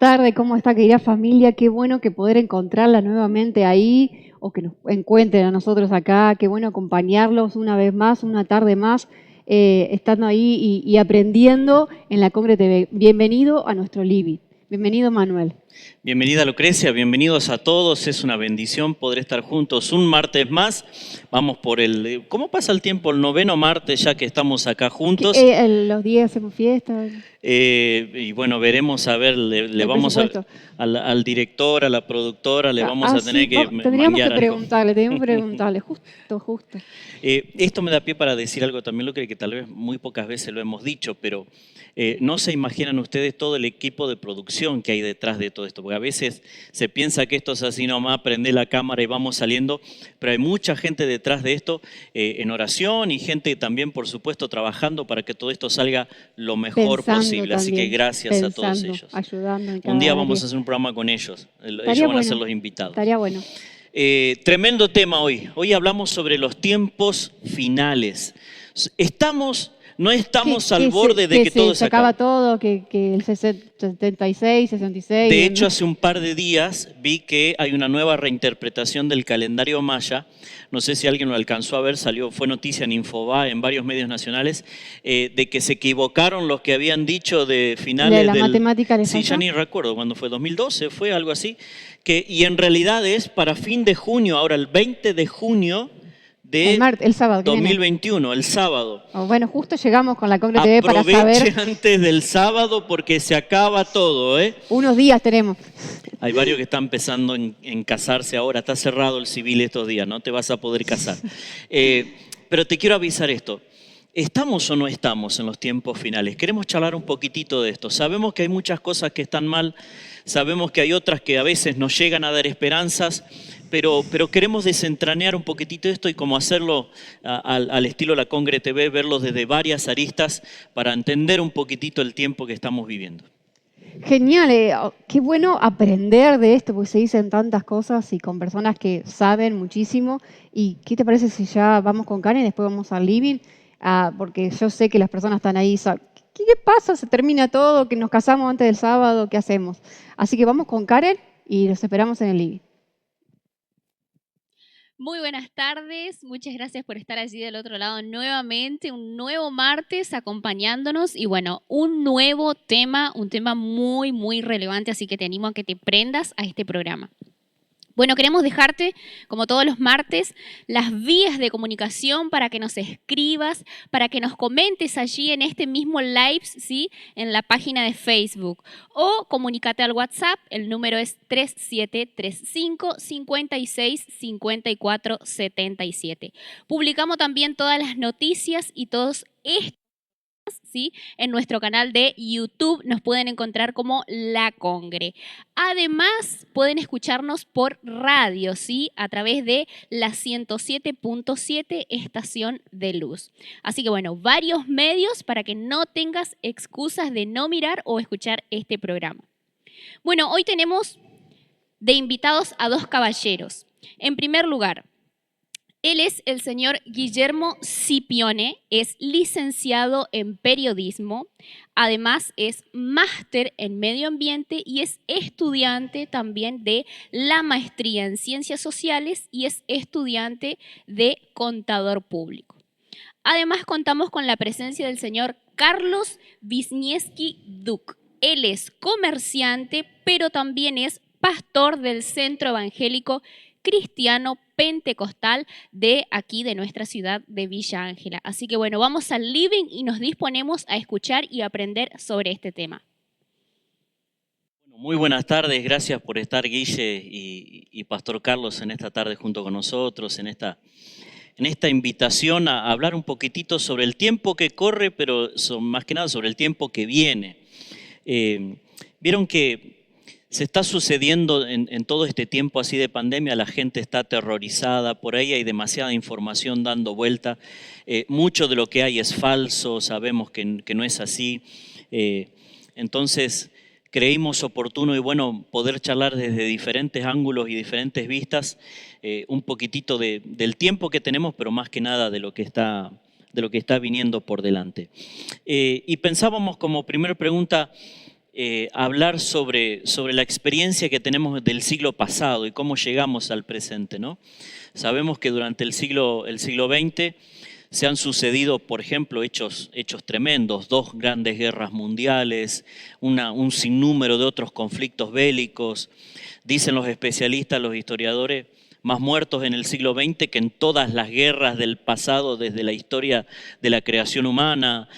tardes, ¿cómo está, querida familia? Qué bueno que poder encontrarla nuevamente ahí o que nos encuentren a nosotros acá. Qué bueno acompañarlos una vez más, una tarde más, estando ahí y aprendiendo en la Congre TV. Bienvenido a nuestro living. Bienvenido, Manuel. Bienvenida, Lucrecia, bienvenidos a todos. Es una bendición poder estar juntos un martes más. Vamos por el... ¿Cómo pasa el tiempo? El 9º martes ya que estamos acá juntos. Los días hacemos fiesta. Y bueno, veremos, a ver, le vamos al director, a la productora, le vamos a tener que tendríamos que algo. preguntarle, justo. Esto me da pie para decir algo también, lo que tal vez muy pocas veces lo hemos dicho, pero no se imaginan ustedes todo el equipo de producción que hay detrás de todo esto, porque a veces se piensa que esto es así nomás, prende la cámara y vamos saliendo, pero hay mucha gente detrás de esto en oración y gente también, por supuesto, trabajando para que todo esto salga lo mejor posible. Así que gracias a todos ellos. Ayudando Un día vamos a hacer un programa con ellos. Ellos van a ser los invitados. Estaría bueno. Tremendo tema hoy. Hoy hablamos sobre los tiempos finales. No estamos al borde de que todo se acaba todo, que el 76, 66... De hecho, hace un par de días vi que hay una nueva reinterpretación del calendario maya. No sé si alguien lo alcanzó a ver, fue noticia en Infobae, en varios medios nacionales, de que se equivocaron los que habían dicho de finales de la matemática de sí, ya ni recuerdo cuándo fue, 2012, fue algo así, y en realidad es para fin de junio, ahora el 20 de junio, el sábado 2021, el sábado. Bueno, justo llegamos con la Congre TV para saber... Aproveche antes del sábado porque se acaba todo, ¿eh? Unos días tenemos. Hay varios que están empezando en casarse ahora. Está cerrado el civil estos días, no te vas a poder casar. Pero te quiero avisar esto. ¿Estamos o no estamos en los tiempos finales? Queremos charlar un poquitito de esto. Sabemos que hay muchas cosas que están mal, sabemos que hay otras que a veces nos llegan a dar esperanzas, pero queremos desentrañar un poquitito esto y como hacerlo al estilo La Congre TV, verlo desde varias aristas para entender un poquitito el tiempo que estamos viviendo. Genial, qué bueno aprender de esto, porque se dicen tantas cosas y con personas que saben muchísimo. ¿Y qué te parece si ya vamos con Karen y después vamos al living? Porque yo sé que las personas están ahí, ¿qué pasa? ¿Se termina todo? ¿Que nos casamos antes del sábado? ¿Qué hacemos? Así que vamos con Karen y los esperamos en el living. Muy buenas tardes, muchas gracias por estar allí del otro lado nuevamente, un nuevo martes acompañándonos y bueno, un nuevo tema, un tema muy, muy relevante, así que te animo a que te prendas a este programa. Bueno, queremos dejarte, como todos los martes, las vías de comunicación para que nos escribas, para que nos comentes allí en este mismo live, ¿sí? En la página de Facebook. O comunícate al WhatsApp, el número es 3735 56 54 77. Publicamos también todas las noticias y todos estos, ¿sí? En nuestro canal de YouTube nos pueden encontrar como La Congre. Además, pueden escucharnos por radio, ¿sí? A través de la 107.7 Estación de Luz. Así que bueno, varios medios para que no tengas excusas de no mirar o escuchar este programa. Bueno, hoy tenemos de invitados a dos caballeros. En primer lugar, él es el señor Guillermo Scipione, es licenciado en periodismo, además es máster en medio ambiente y es estudiante también de la maestría en ciencias sociales y es estudiante de contador público. Además contamos con la presencia del señor Carlos Wisniewski Duc. Él es comerciante, pero también es pastor del Centro Evangélico Cristiano Pentecostal de aquí, de nuestra ciudad de Villa Ángela. Así que bueno, vamos al living y nos disponemos a escuchar y aprender sobre este tema. Muy buenas tardes, gracias por estar Guille y Pastor Carlos en esta tarde junto con nosotros, en esta invitación a hablar un poquitito sobre el tiempo que corre, pero más que nada sobre el tiempo que viene. Vieron que se está sucediendo en todo este tiempo así de pandemia, la gente está aterrorizada, por ahí hay demasiada información dando vuelta, mucho de lo que hay es falso, sabemos que no es así, entonces creímos oportuno y bueno poder charlar desde diferentes ángulos y diferentes vistas, un poquitito del tiempo que tenemos, pero más que nada de lo que está viniendo por delante. Y pensábamos como primera pregunta, hablar sobre la experiencia que tenemos del siglo pasado y cómo llegamos al presente, ¿no? Sabemos que durante el siglo XX se han sucedido, por ejemplo, hechos tremendos, 2 grandes guerras mundiales, un sinnúmero de otros conflictos bélicos. Dicen los especialistas, los historiadores, más muertos en el siglo XX que en todas las guerras del pasado desde la historia de la creación humana.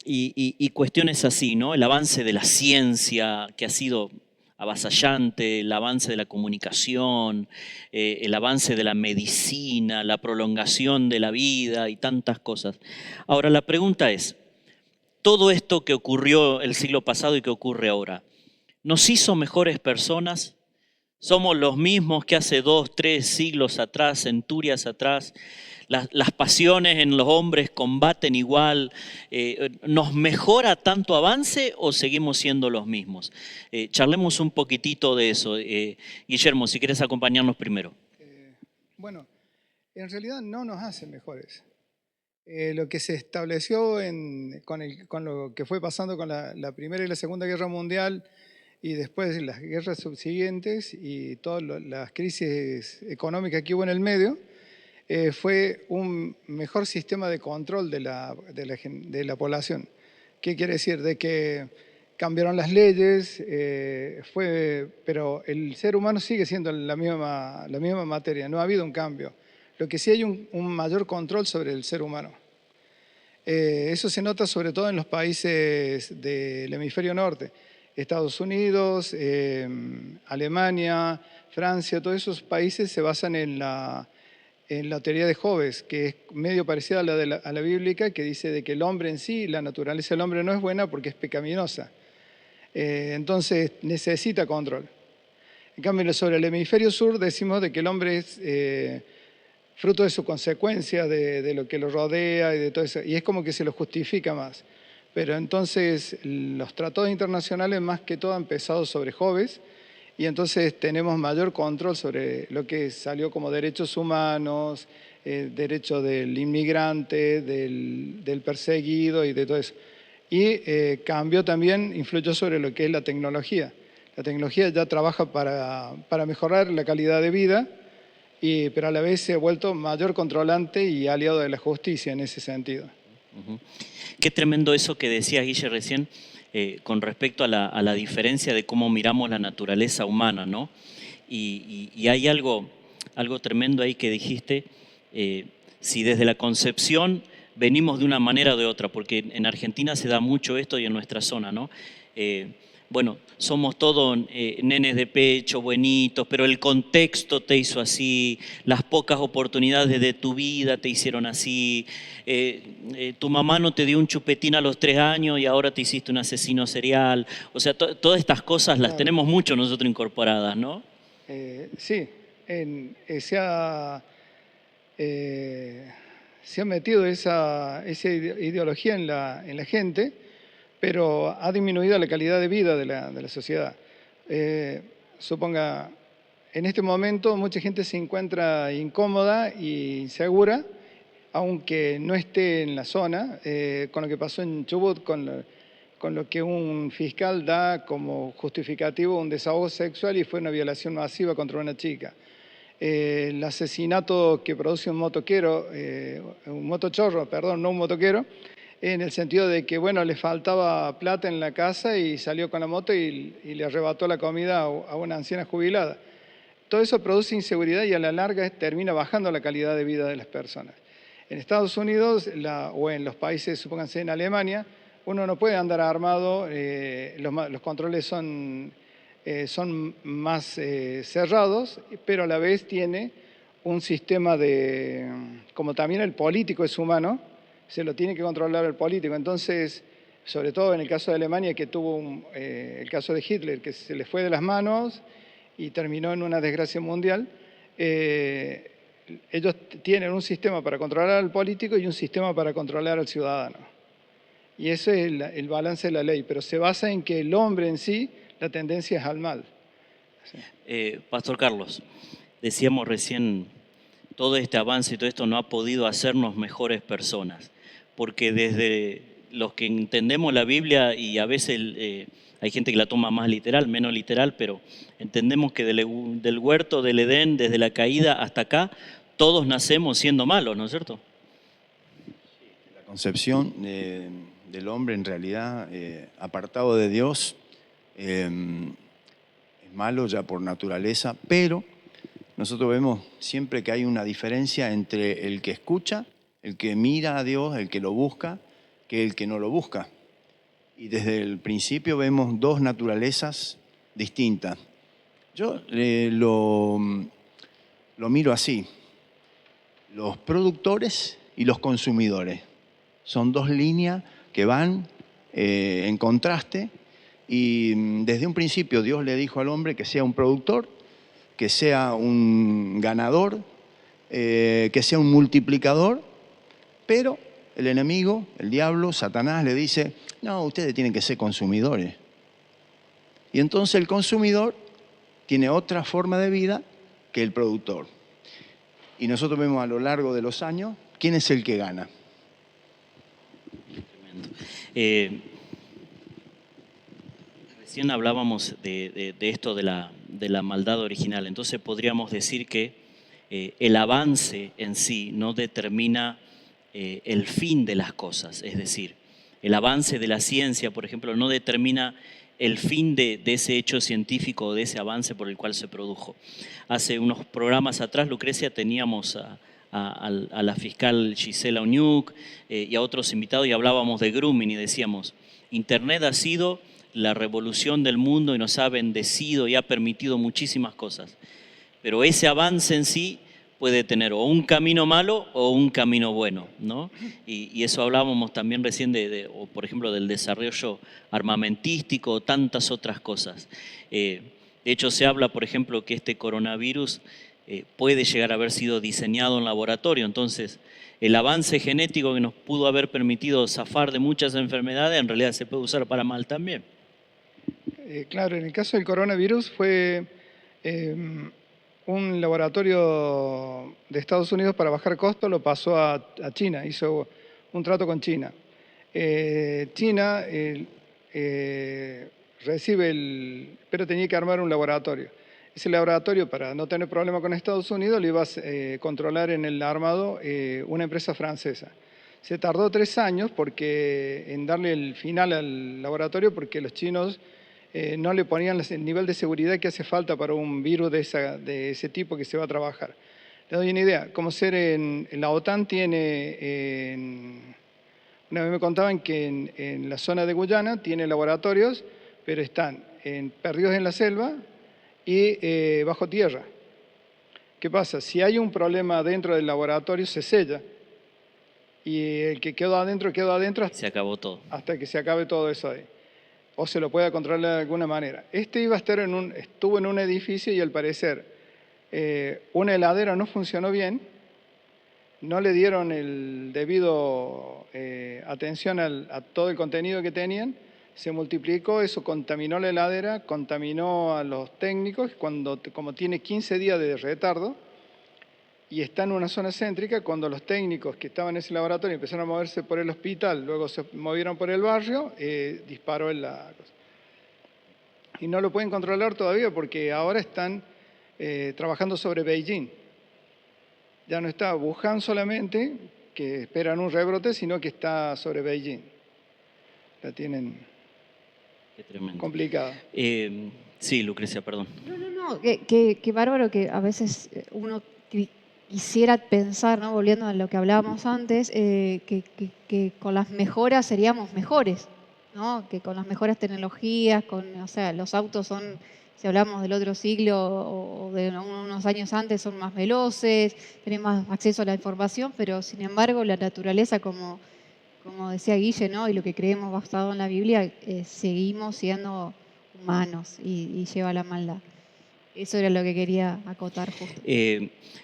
Y cuestiones así, ¿no? El avance de la ciencia, que ha sido avasallante, el avance de la comunicación, el avance de la medicina, la prolongación de la vida y tantas cosas. Ahora, la pregunta es, todo esto que ocurrió el siglo pasado y que ocurre ahora, ¿nos hizo mejores personas? ¿Somos los mismos que hace 2, 3 siglos atrás, centurias atrás? Las pasiones en los hombres combaten igual. ¿Nos mejora tanto avance o seguimos siendo los mismos? Charlemos un poquitito de eso. Guillermo, si quieres acompañarnos primero. Bueno, en realidad no nos hace mejores. Lo que se estableció con lo que fue pasando con la Primera y la Segunda Guerra Mundial y después las guerras subsiguientes y todas las crisis económicas que hubo en el medio, fue un mejor sistema de control de la población. ¿Qué quiere decir? De que cambiaron las leyes, pero el ser humano sigue siendo la misma materia, no ha habido un cambio. Lo que sí hay un mayor control sobre el ser humano. Eso se nota sobre todo en los países del hemisferio norte. Estados Unidos, Alemania, Francia, todos esos países se basan en la teoría de Hobbes, que es medio parecida a la bíblica, que dice de que el hombre en sí, la naturaleza del hombre no es buena porque es pecaminosa. Entonces necesita control. En cambio, sobre el hemisferio sur decimos de que el hombre es fruto de su consecuencia, de lo que lo rodea y de todo eso, y es como que se lo justifica más. Pero entonces los tratados internacionales más que todo han pesado sobre Hobbes, y entonces tenemos mayor control sobre lo que salió como derechos humanos, derecho del inmigrante, del perseguido y de todo eso. Y cambió también, influyó sobre lo que es la tecnología. La tecnología ya trabaja para mejorar la calidad de vida, pero a la vez se ha vuelto mayor controlante y aliado de la justicia en ese sentido. Uh-huh. Qué tremendo eso que decía Guille recién. Con respecto a la diferencia de cómo miramos la naturaleza humana, ¿no? Y hay algo tremendo ahí que dijiste, si desde la concepción venimos de una manera o de otra, porque en Argentina se da mucho esto y en nuestra zona, ¿no? Bueno, somos todos nenes de pecho, buenitos, pero el contexto te hizo así, las pocas oportunidades de tu vida te hicieron así, tu mamá no te dio un chupetín a los 3 años y ahora te hiciste un asesino serial. O sea, todas estas cosas las tenemos mucho nosotros incorporadas, ¿no? Sí, se ha metido esa ideología en la gente, pero ha disminuido la calidad de vida de la sociedad. Suponga, en este momento mucha gente se encuentra incómoda e insegura, aunque no esté en la zona, con lo que pasó en Chubut, con lo que un fiscal da como justificativo un desahogo sexual y fue una violación masiva contra una chica. El asesinato que produce un motochorro, no un motoquero, en el sentido de que, bueno, le faltaba plata en la casa y salió con la moto y le arrebató la comida a una anciana jubilada. Todo eso produce inseguridad y a la larga termina bajando la calidad de vida de las personas. En Estados Unidos o en los países, supónganse en Alemania, uno no puede andar armado, los controles son más cerrados, pero a la vez tiene un sistema como también el político es humano, se lo tiene que controlar el político. Entonces, sobre todo en el caso de Alemania, que tuvo el caso de Hitler, que se le fue de las manos y terminó en una desgracia mundial, ellos tienen un sistema para controlar al político y un sistema para controlar al ciudadano. Y ese es el balance de la ley, pero se basa en que el hombre en sí, la tendencia es al mal. Sí. Pastor Carlos, decíamos recién, todo este avance y todo esto no ha podido hacernos mejores personas, porque desde los que entendemos la Biblia y a veces hay gente que la toma más literal, menos literal, pero entendemos que del huerto del Edén, desde la caída hasta acá, todos nacemos siendo malos, ¿no es cierto? La concepción del hombre en realidad, apartado de Dios, es malo ya por naturaleza, pero nosotros vemos siempre que hay una diferencia entre el que escucha, el que mira a Dios, el que lo busca, que el que no lo busca. Y desde el principio vemos dos naturalezas distintas. Yo lo miro así. Los productores y los consumidores. Son dos líneas que van en contraste y desde un principio Dios le dijo al hombre que sea un productor, que sea un ganador, que sea un multiplicador, pero el enemigo, el diablo, Satanás, le dice, no, ustedes tienen que ser consumidores. Y entonces el consumidor tiene otra forma de vida que el productor. Y nosotros vemos a lo largo de los años quién es el que gana. Tremendo. Recién hablábamos de esto de la maldad original. Entonces podríamos decir que el avance en sí no determina el fin de las cosas. Es decir, el avance de la ciencia, por ejemplo, no determina el fin de ese hecho científico o de ese avance por el cual se produjo. Hace unos programas atrás, Lucrecia, teníamos a la fiscal Gisela Oñuc y a otros invitados y hablábamos de grooming y decíamos, Internet ha sido la revolución del mundo y nos ha bendecido y ha permitido muchísimas cosas. Pero ese avance en sí puede tener o un camino malo o un camino bueno, ¿no? Y eso hablábamos también recién o por ejemplo, del desarrollo armamentístico o tantas otras cosas. De hecho, se habla, por ejemplo, que este coronavirus puede llegar a haber sido diseñado en laboratorio. Entonces, el avance genético que nos pudo haber permitido zafar de muchas enfermedades, en realidad se puede usar para mal también. Claro, en el caso del coronavirus fue un laboratorio de Estados Unidos para bajar costos, lo pasó a China, hizo un trato con China. China recibe pero tenía que armar un laboratorio. Ese laboratorio, para no tener problema con Estados Unidos, lo iba a controlar en el armado una empresa francesa. Se tardó 3 años en darle el final al laboratorio porque los chinos no le ponían el nivel de seguridad que hace falta para un virus de ese tipo que se va a trabajar. Le doy una idea, como ser en la OTAN una vez me contaban que en la zona de Guyana tiene laboratorios, pero están perdidos en la selva y bajo tierra. ¿Qué pasa? Si hay un problema dentro del laboratorio, se sella. Y el que quedó adentro Se acabó todo. Hasta que se acabe todo eso ahí. O se lo pueda controlar de alguna manera. Iba a estar estuvo en un edificio y al parecer una heladera no funcionó bien, no le dieron el debido atención a todo el contenido que tenían, se multiplicó, eso contaminó la heladera, contaminó a los técnicos, como tiene 15 días de retardo, y está en una zona céntrica, cuando los técnicos que estaban en ese laboratorio empezaron a moverse por el hospital, luego se movieron por el barrio, disparó la cosa. Y no lo pueden controlar todavía porque ahora están trabajando sobre Beijing. Ya no está Wuhan solamente, que esperan un rebrote, sino que está sobre Beijing. La tienen complicada. Sí, Lucrecia, perdón. No, qué bárbaro que a veces uno quisiera pensar, ¿no? Volviendo a lo que hablábamos antes, que con las mejoras seríamos mejores, ¿no? Que con las mejoras tecnologías, o sea, los autos son, si hablamos del otro siglo o de unos años antes, son más veloces, tenemos más acceso a la información, pero sin embargo la naturaleza, como decía Guille, ¿no? Y lo que creemos basado en la Biblia, seguimos siendo humanos y lleva a la maldad. Eso era lo que quería acotar justo.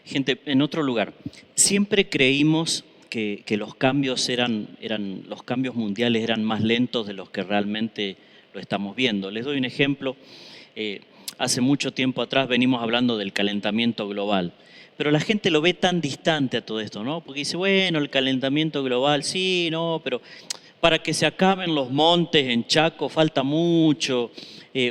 Gente, en otro lugar, siempre creímos que los cambios los cambios mundiales eran más lentos de los que realmente lo estamos viendo. Les doy un ejemplo. Hace mucho tiempo atrás venimos hablando del calentamiento global, pero la gente lo ve tan distante a todo esto, ¿no? Porque dice, bueno, el calentamiento global, sí, no, pero para que se acaben los montes en Chaco falta mucho,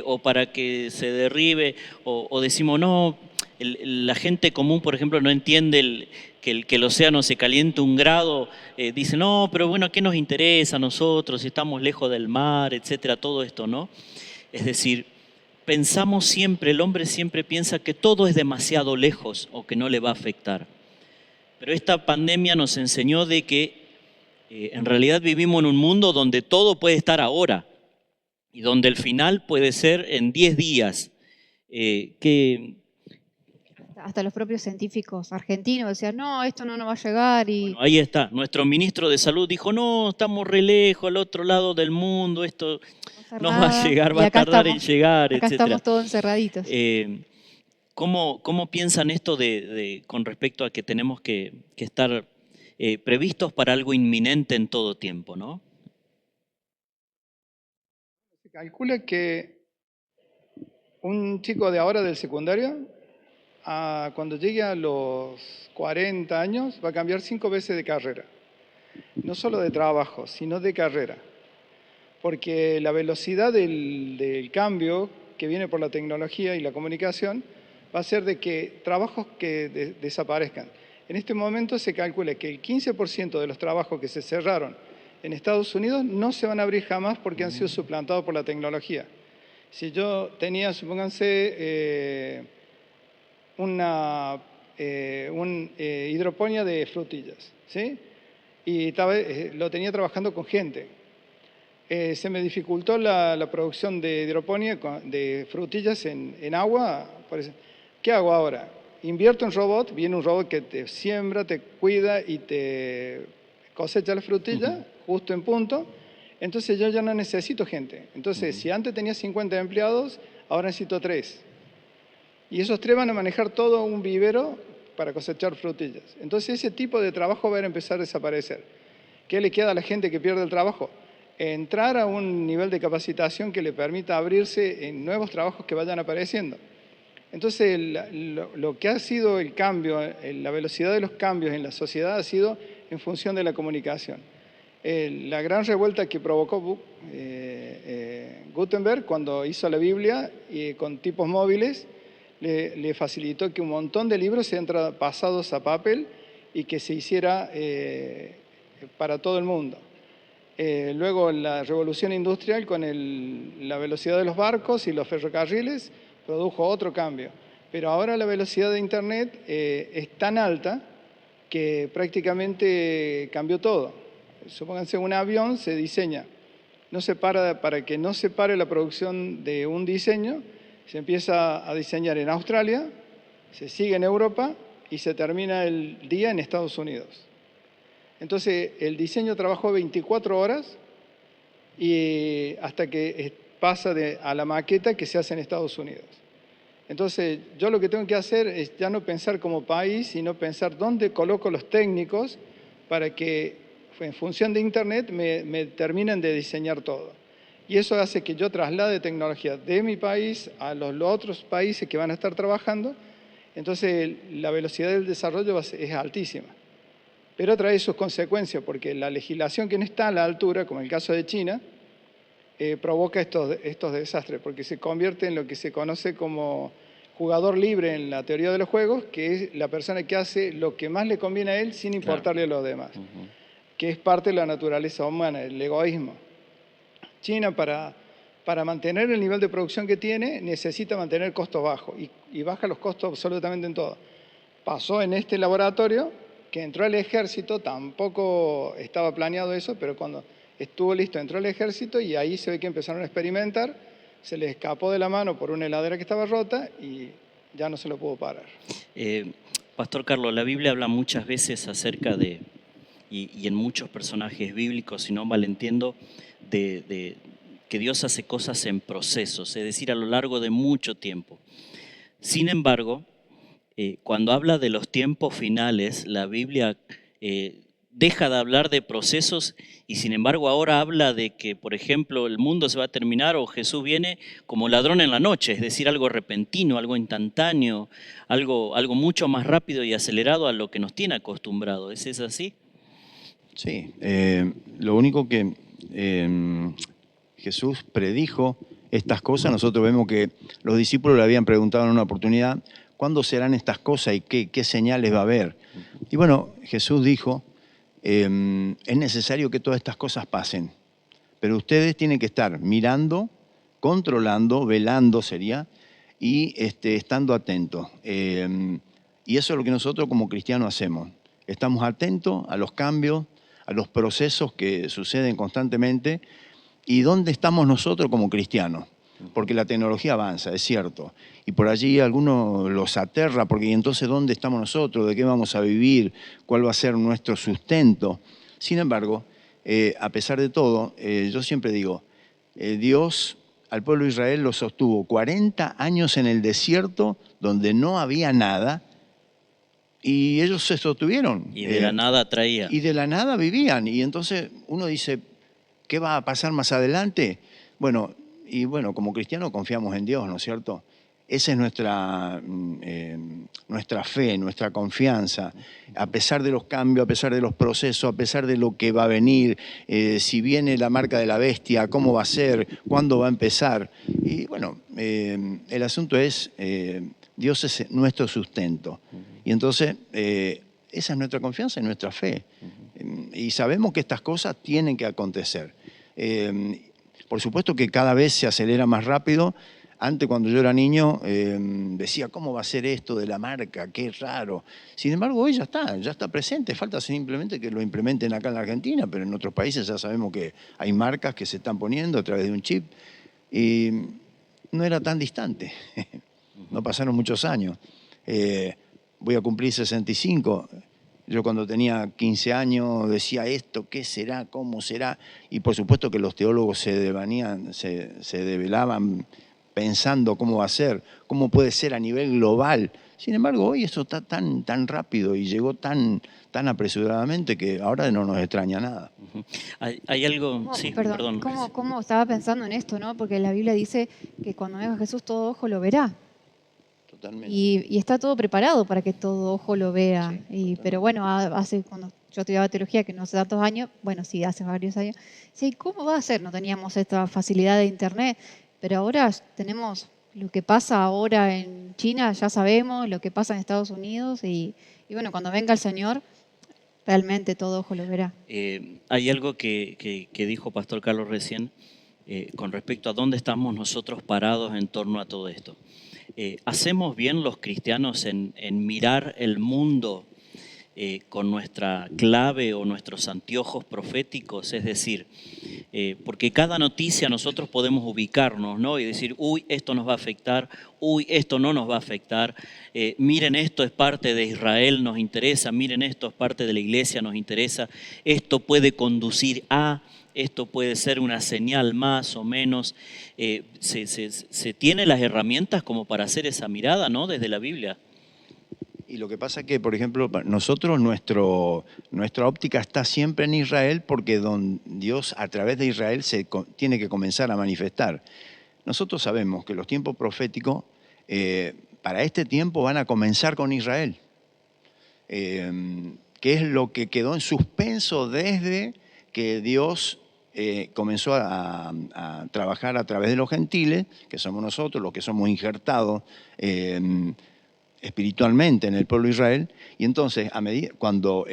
o para que se derribe, o decimos, no, la gente común, por ejemplo, no entiende que el océano se caliente 1 grado, dice, no, pero bueno, ¿qué nos interesa a nosotros si estamos lejos del mar, etcétera, todo esto, ¿no? Es decir, pensamos siempre, el hombre siempre piensa que todo es demasiado lejos o que no le va a afectar. Pero esta pandemia nos enseñó de que en realidad vivimos en un mundo donde todo puede estar ahora y donde el final puede ser en 10 días. Que Hasta los propios científicos argentinos decían, no, esto no nos va a llegar. Y Bueno, ahí está, nuestro ministro de Salud dijo, no, estamos re lejos, al otro lado del mundo, esto no va a nada, llegar, y va a acá tardar en estamos, llegar, acá etcétera. estamos todos encerraditos. ¿Cómo piensan esto con respecto a que tenemos que estar previstos para algo inminente en todo tiempo, ¿no? Se calcula que un chico de ahora del secundario, cuando llegue a los 40 años, va a cambiar 5 veces de carrera. No solo de trabajo, sino de carrera. Porque la velocidad del cambio que viene por la tecnología y la comunicación va a hacer de que trabajos que desaparezcan. En este momento se calcula que el 15% de los trabajos que se cerraron en Estados Unidos no se van a abrir jamás porque han sido suplantados por la tecnología. Si yo tenía, supónganse, una hidroponía de frutillas, ¿sí? Y lo tenía trabajando con gente. Se me dificultó la producción de hidroponía de frutillas en agua. ¿Qué hago ahora? Invierto en robot, viene un robot que te siembra, te cuida y te cosecha la frutilla justo en punto. Entonces yo ya no necesito gente. Entonces, si antes tenía 50 empleados, ahora necesito 3. Y esos 3 van a manejar todo un vivero para cosechar frutillas. Entonces ese tipo de trabajo va a empezar a desaparecer. ¿Qué le queda a la gente que pierde el trabajo? Entrar a un nivel de capacitación que le permita abrirse en nuevos trabajos que vayan apareciendo. Entonces, lo que ha sido el cambio, la velocidad de los cambios en la sociedad ha sido en función de la comunicación. La gran revuelta que provocó Gutenberg cuando hizo la Biblia con tipos móviles, le facilitó que un montón de libros sean pasados a papel y que se hiciera para todo el mundo. Luego la revolución industrial con la velocidad de los barcos y los ferrocarriles produjo otro cambio. Pero ahora la velocidad de Internet es tan alta que prácticamente cambió todo. Supónganse, un avión se diseña, para que no se pare la producción de un diseño, se empieza a diseñar en Australia, se sigue en Europa y se termina el día en Estados Unidos. Entonces, el diseño trabajó 24 horas y hasta que pasa a la maqueta que se hace en Estados Unidos. Entonces, yo lo que tengo que hacer es ya no pensar como país, sino pensar dónde coloco los técnicos para que, en función de Internet, me terminen de diseñar todo. Y eso hace que yo traslade tecnología de mi país a los otros países que van a estar trabajando. Entonces, la velocidad del desarrollo es altísima. Pero trae sus consecuencias, porque la legislación que no está a la altura, como el caso de China, provoca estos desastres, porque se convierte en lo que se conoce como jugador libre en la teoría de los juegos, que es la persona que hace lo que más le conviene a él sin importarle a los demás, que es parte de la naturaleza humana, el egoísmo. China, para mantener el nivel de producción que tiene, necesita mantener costos bajos y baja los costos absolutamente en todo. Pasó en este laboratorio que entró el ejército, tampoco estaba planeado eso, pero cuando estuvo listo entró el ejército y ahí se ve que empezaron a experimentar, se les escapó de la mano por una heladera que estaba rota y ya no se lo pudo parar. Pastor Carlos, la Biblia habla muchas veces acerca de, y en muchos personajes bíblicos, si no mal entiendo, de que Dios hace cosas en procesos, es decir, a lo largo de mucho tiempo. Sin embargo, cuando habla de los tiempos finales, la Biblia deja de hablar de procesos y sin embargo ahora habla de que, por ejemplo, el mundo se va a terminar o Jesús viene como ladrón en la noche, es decir, algo repentino, algo instantáneo, algo mucho más rápido y acelerado a lo que nos tiene acostumbrado. ¿Es así? Sí, lo único que Jesús predijo estas cosas. Nosotros vemos que los discípulos le habían preguntado en una oportunidad, ¿cuándo serán estas cosas y qué señales va a haber? Y bueno, Jesús dijo, es necesario que todas estas cosas pasen, pero ustedes tienen que estar mirando, controlando, velando sería, y estando atentos. Y eso es lo que nosotros como cristianos hacemos. Estamos atentos a los cambios, a los procesos que suceden constantemente. ¿Y dónde estamos nosotros como cristianos? Porque la tecnología avanza, es cierto. Y por allí algunos los aterra, porque ¿y entonces dónde estamos nosotros? ¿De qué vamos a vivir? ¿Cuál va a ser nuestro sustento? Sin embargo, a pesar de todo, yo siempre digo, Dios al pueblo de Israel lo sostuvo 40 años en el desierto donde no había nada y ellos se sostuvieron. Y de la nada traía. Y de la nada vivían. Y entonces uno dice, ¿qué va a pasar más adelante? Bueno, como cristianos confiamos en Dios, ¿no es cierto? Esa es nuestra fe, nuestra confianza. A pesar de los cambios, a pesar de los procesos, a pesar de lo que va a venir, si viene la marca de la bestia, cómo va a ser, cuándo va a empezar. Y bueno, el asunto es, Dios es nuestro sustento. Y entonces, esa es nuestra confianza y nuestra fe. Y sabemos que estas cosas tienen que acontecer. Por supuesto que cada vez se acelera más rápido. Antes, cuando yo era niño, decía, ¿cómo va a ser esto de la marca? Qué raro. Sin embargo, hoy ya está presente. Falta simplemente que lo implementen acá en la Argentina, pero en otros países ya sabemos que hay marcas que se están poniendo a través de un chip. Y no era tan distante. No pasaron muchos años. Voy a cumplir 65. Yo cuando tenía 15 años decía esto, ¿qué será? ¿Cómo será? Y por supuesto que los teólogos se develaban pensando cómo va a ser, cómo puede ser a nivel global. Sin embargo, hoy esto está tan rápido y llegó tan apresuradamente que ahora no nos extraña nada. Hay algo... Sí, perdón. ¿Cómo estaba pensando en esto, no? Porque la Biblia dice que cuando venga Jesús todo ojo lo verá. Totalmente. Y está todo preparado para que todo ojo lo vea. Sí, Pero bueno, cuando yo estudiaba teología, que no hace tantos años, bueno, sí, hace varios años, sí, ¿cómo va a ser? No teníamos esta facilidad de Internet, pero ahora tenemos lo que pasa ahora en China, ya sabemos, lo que pasa en Estados Unidos, y bueno, cuando venga el Señor, realmente todo ojo lo verá. Hay algo que dijo Pastor Carlos recién con respecto a dónde estamos nosotros parados en torno a todo esto. ¿Hacemos bien los cristianos en mirar el mundo con nuestra clave o nuestros anteojos proféticos? Es decir, porque cada noticia nosotros podemos ubicarnos, ¿no? Y decir, uy, esto nos va a afectar, uy, esto no nos va a afectar, miren, esto es parte de Israel, nos interesa, miren, esto es parte de la iglesia, nos interesa, esto puede conducir a... Esto puede ser una señal más o menos. Se tiene las herramientas como para hacer esa mirada, ¿no? Desde la Biblia. Y lo que pasa es que, por ejemplo, nosotros, nuestra óptica está siempre en Israel porque Dios a través de Israel se tiene que comenzar a manifestar. Nosotros sabemos que los tiempos proféticos para este tiempo van a comenzar con Israel, que es lo que quedó en suspenso desde que Dios comenzó a trabajar a través de los gentiles, que somos nosotros, los que somos injertados espiritualmente en el pueblo de Israel. Y entonces, cuando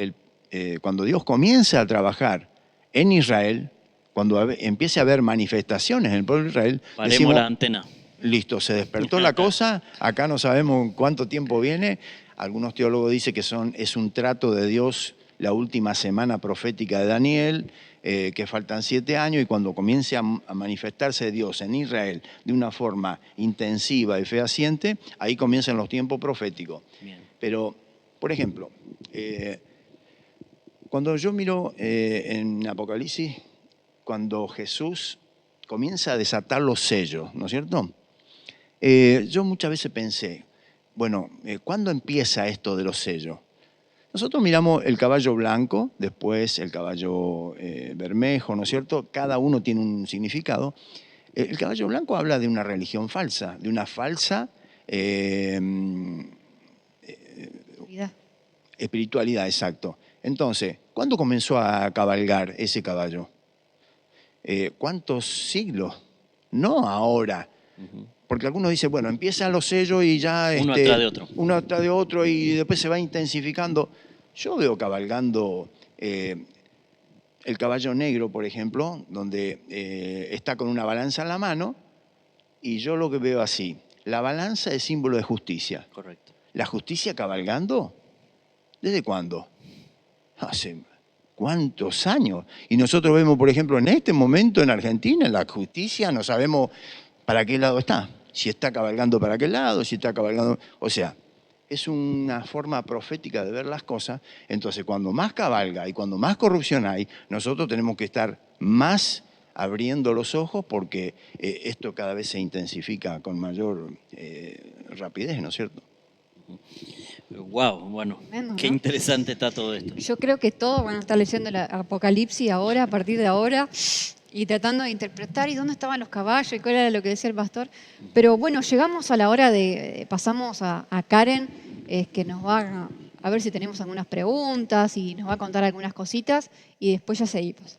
Dios comienza a trabajar en Israel, cuando empiece a haber manifestaciones en el pueblo de Israel, paremos decimos, la antena. Listo, se despertó la cosa, acá no sabemos cuánto tiempo viene. Algunos teólogos dicen que es un trato de Dios, la última semana profética de Daniel, que faltan 7 años, y cuando comience a manifestarse Dios en Israel de una forma intensiva y fehaciente, ahí comienzan los tiempos proféticos. Bien. Pero, por ejemplo, cuando yo miro en Apocalipsis, cuando Jesús comienza a desatar los sellos, ¿no es cierto? Yo muchas veces pensé, bueno, ¿cuándo empieza esto de los sellos? Nosotros miramos el caballo blanco, después el caballo bermejo, ¿no es cierto? Cada uno tiene un significado. El caballo blanco habla de una religión falsa, de una falsa espiritualidad, exacto. Entonces, ¿cuándo comenzó a cabalgar ese caballo? ¿cuántos siglos? No ahora. Porque algunos dicen, bueno, empiezan los sellos y ya... Uno atrás de otro. Uno atrás de otro y después se va intensificando. Yo veo cabalgando el caballo negro, por ejemplo, donde está con una balanza en la mano, y yo lo que veo así, la balanza es símbolo de justicia. Correcto. ¿La justicia cabalgando? ¿Desde cuándo? Hace cuántos años. Y nosotros vemos, por ejemplo, en este momento en Argentina, la justicia no sabemos para qué lado está. Si está cabalgando para qué lado, si está cabalgando... O sea, es una forma profética de ver las cosas. Entonces, cuando más cabalga y cuando más corrupción hay, nosotros tenemos que estar más abriendo los ojos porque esto cada vez se intensifica con mayor rapidez, ¿no es cierto? Wow, bueno, Tremendo, qué ¿no? interesante está todo esto. Yo creo que todo, bueno, está leyendo el Apocalipsis ahora, a partir de ahora, y tratando de interpretar y dónde estaban los caballos y cuál era lo que decía el pastor. Pero bueno, llegamos a la hora pasamos a Karen, que nos va a ver si tenemos algunas preguntas y nos va a contar algunas cositas y después ya seguimos.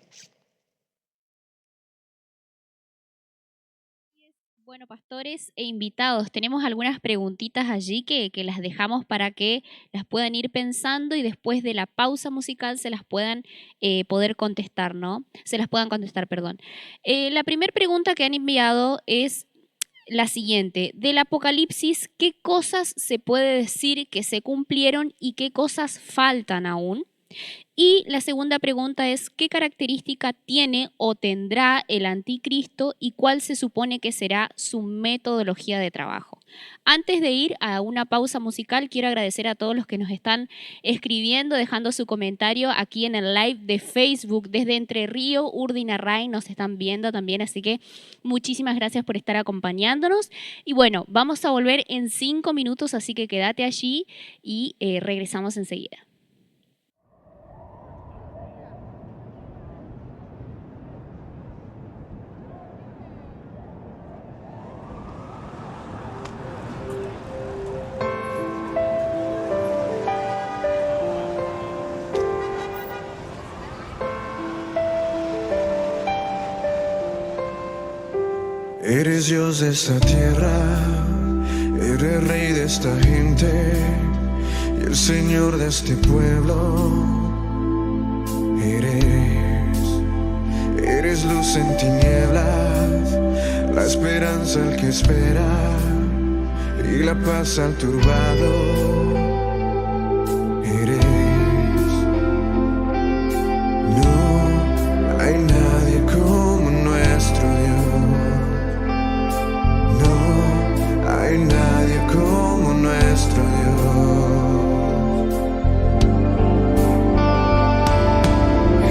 Bueno, pastores e invitados, tenemos algunas preguntitas allí que las dejamos para que las puedan ir pensando y después de la pausa musical se las puedan poder contestar, ¿no? Se las puedan contestar, perdón. La primera pregunta que han enviado es la siguiente. Del Apocalipsis, ¿qué cosas se puede decir que se cumplieron y qué cosas faltan aún? Y la segunda pregunta es, ¿qué característica tiene o tendrá el anticristo y cuál se supone que será su metodología de trabajo? Antes de ir a una pausa musical, quiero agradecer a todos los que nos están escribiendo, dejando su comentario aquí en el live de Facebook. Desde Entre Río, Urdinarray nos están viendo también, así que muchísimas gracias por estar acompañándonos. Y bueno, vamos a volver en 5 minutos, así que quédate allí y regresamos enseguida. Eres Dios de esta tierra, eres Rey de esta gente y el Señor de este pueblo. Eres luz en tinieblas, la esperanza al que espera y la paz al turbado. No hay nadie como nuestro Dios. No hay nadie como nuestro Dios.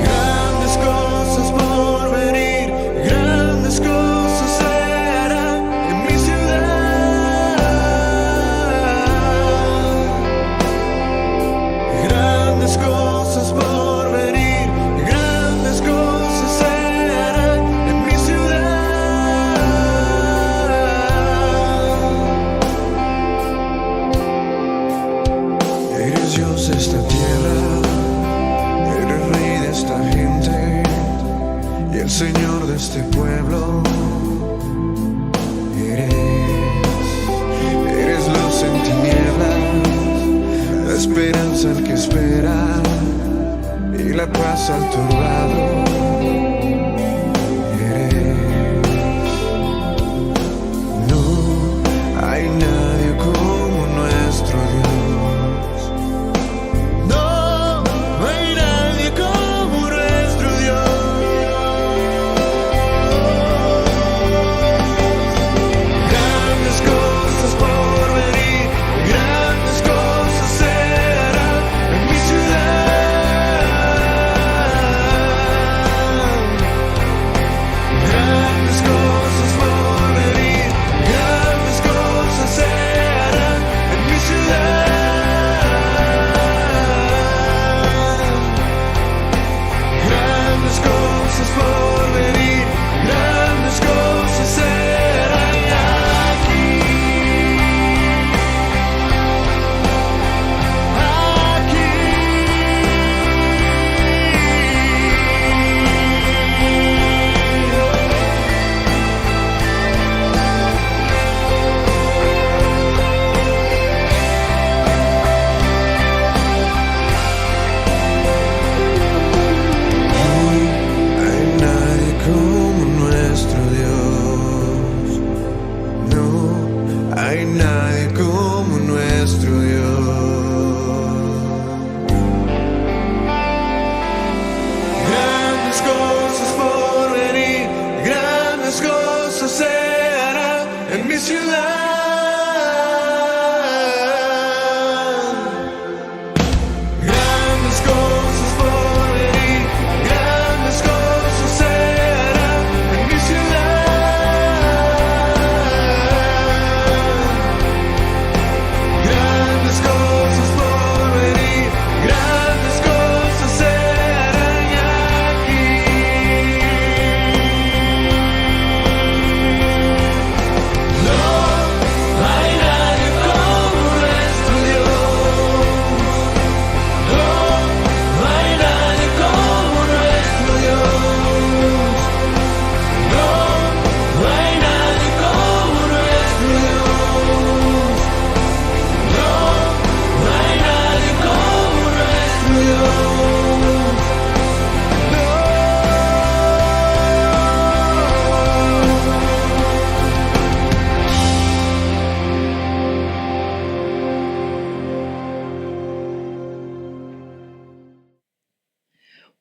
Grandes cosas por venir, grandes cosas se harán en mi ciudad. Grandes cosas por venir, grandes cosas se harán en mi ciudad. Eres Dios de esta tierra, eres Rey de esta gente y el Señor de este pueblo. Eres luz en tinieblas, la esperanza al que espera y la paz al turbado. No hay nadie como nuestro Dios. No hay nadie como nuestro Dios. Grandes cosas por venir, grandes cosas se harán en mi ciudad.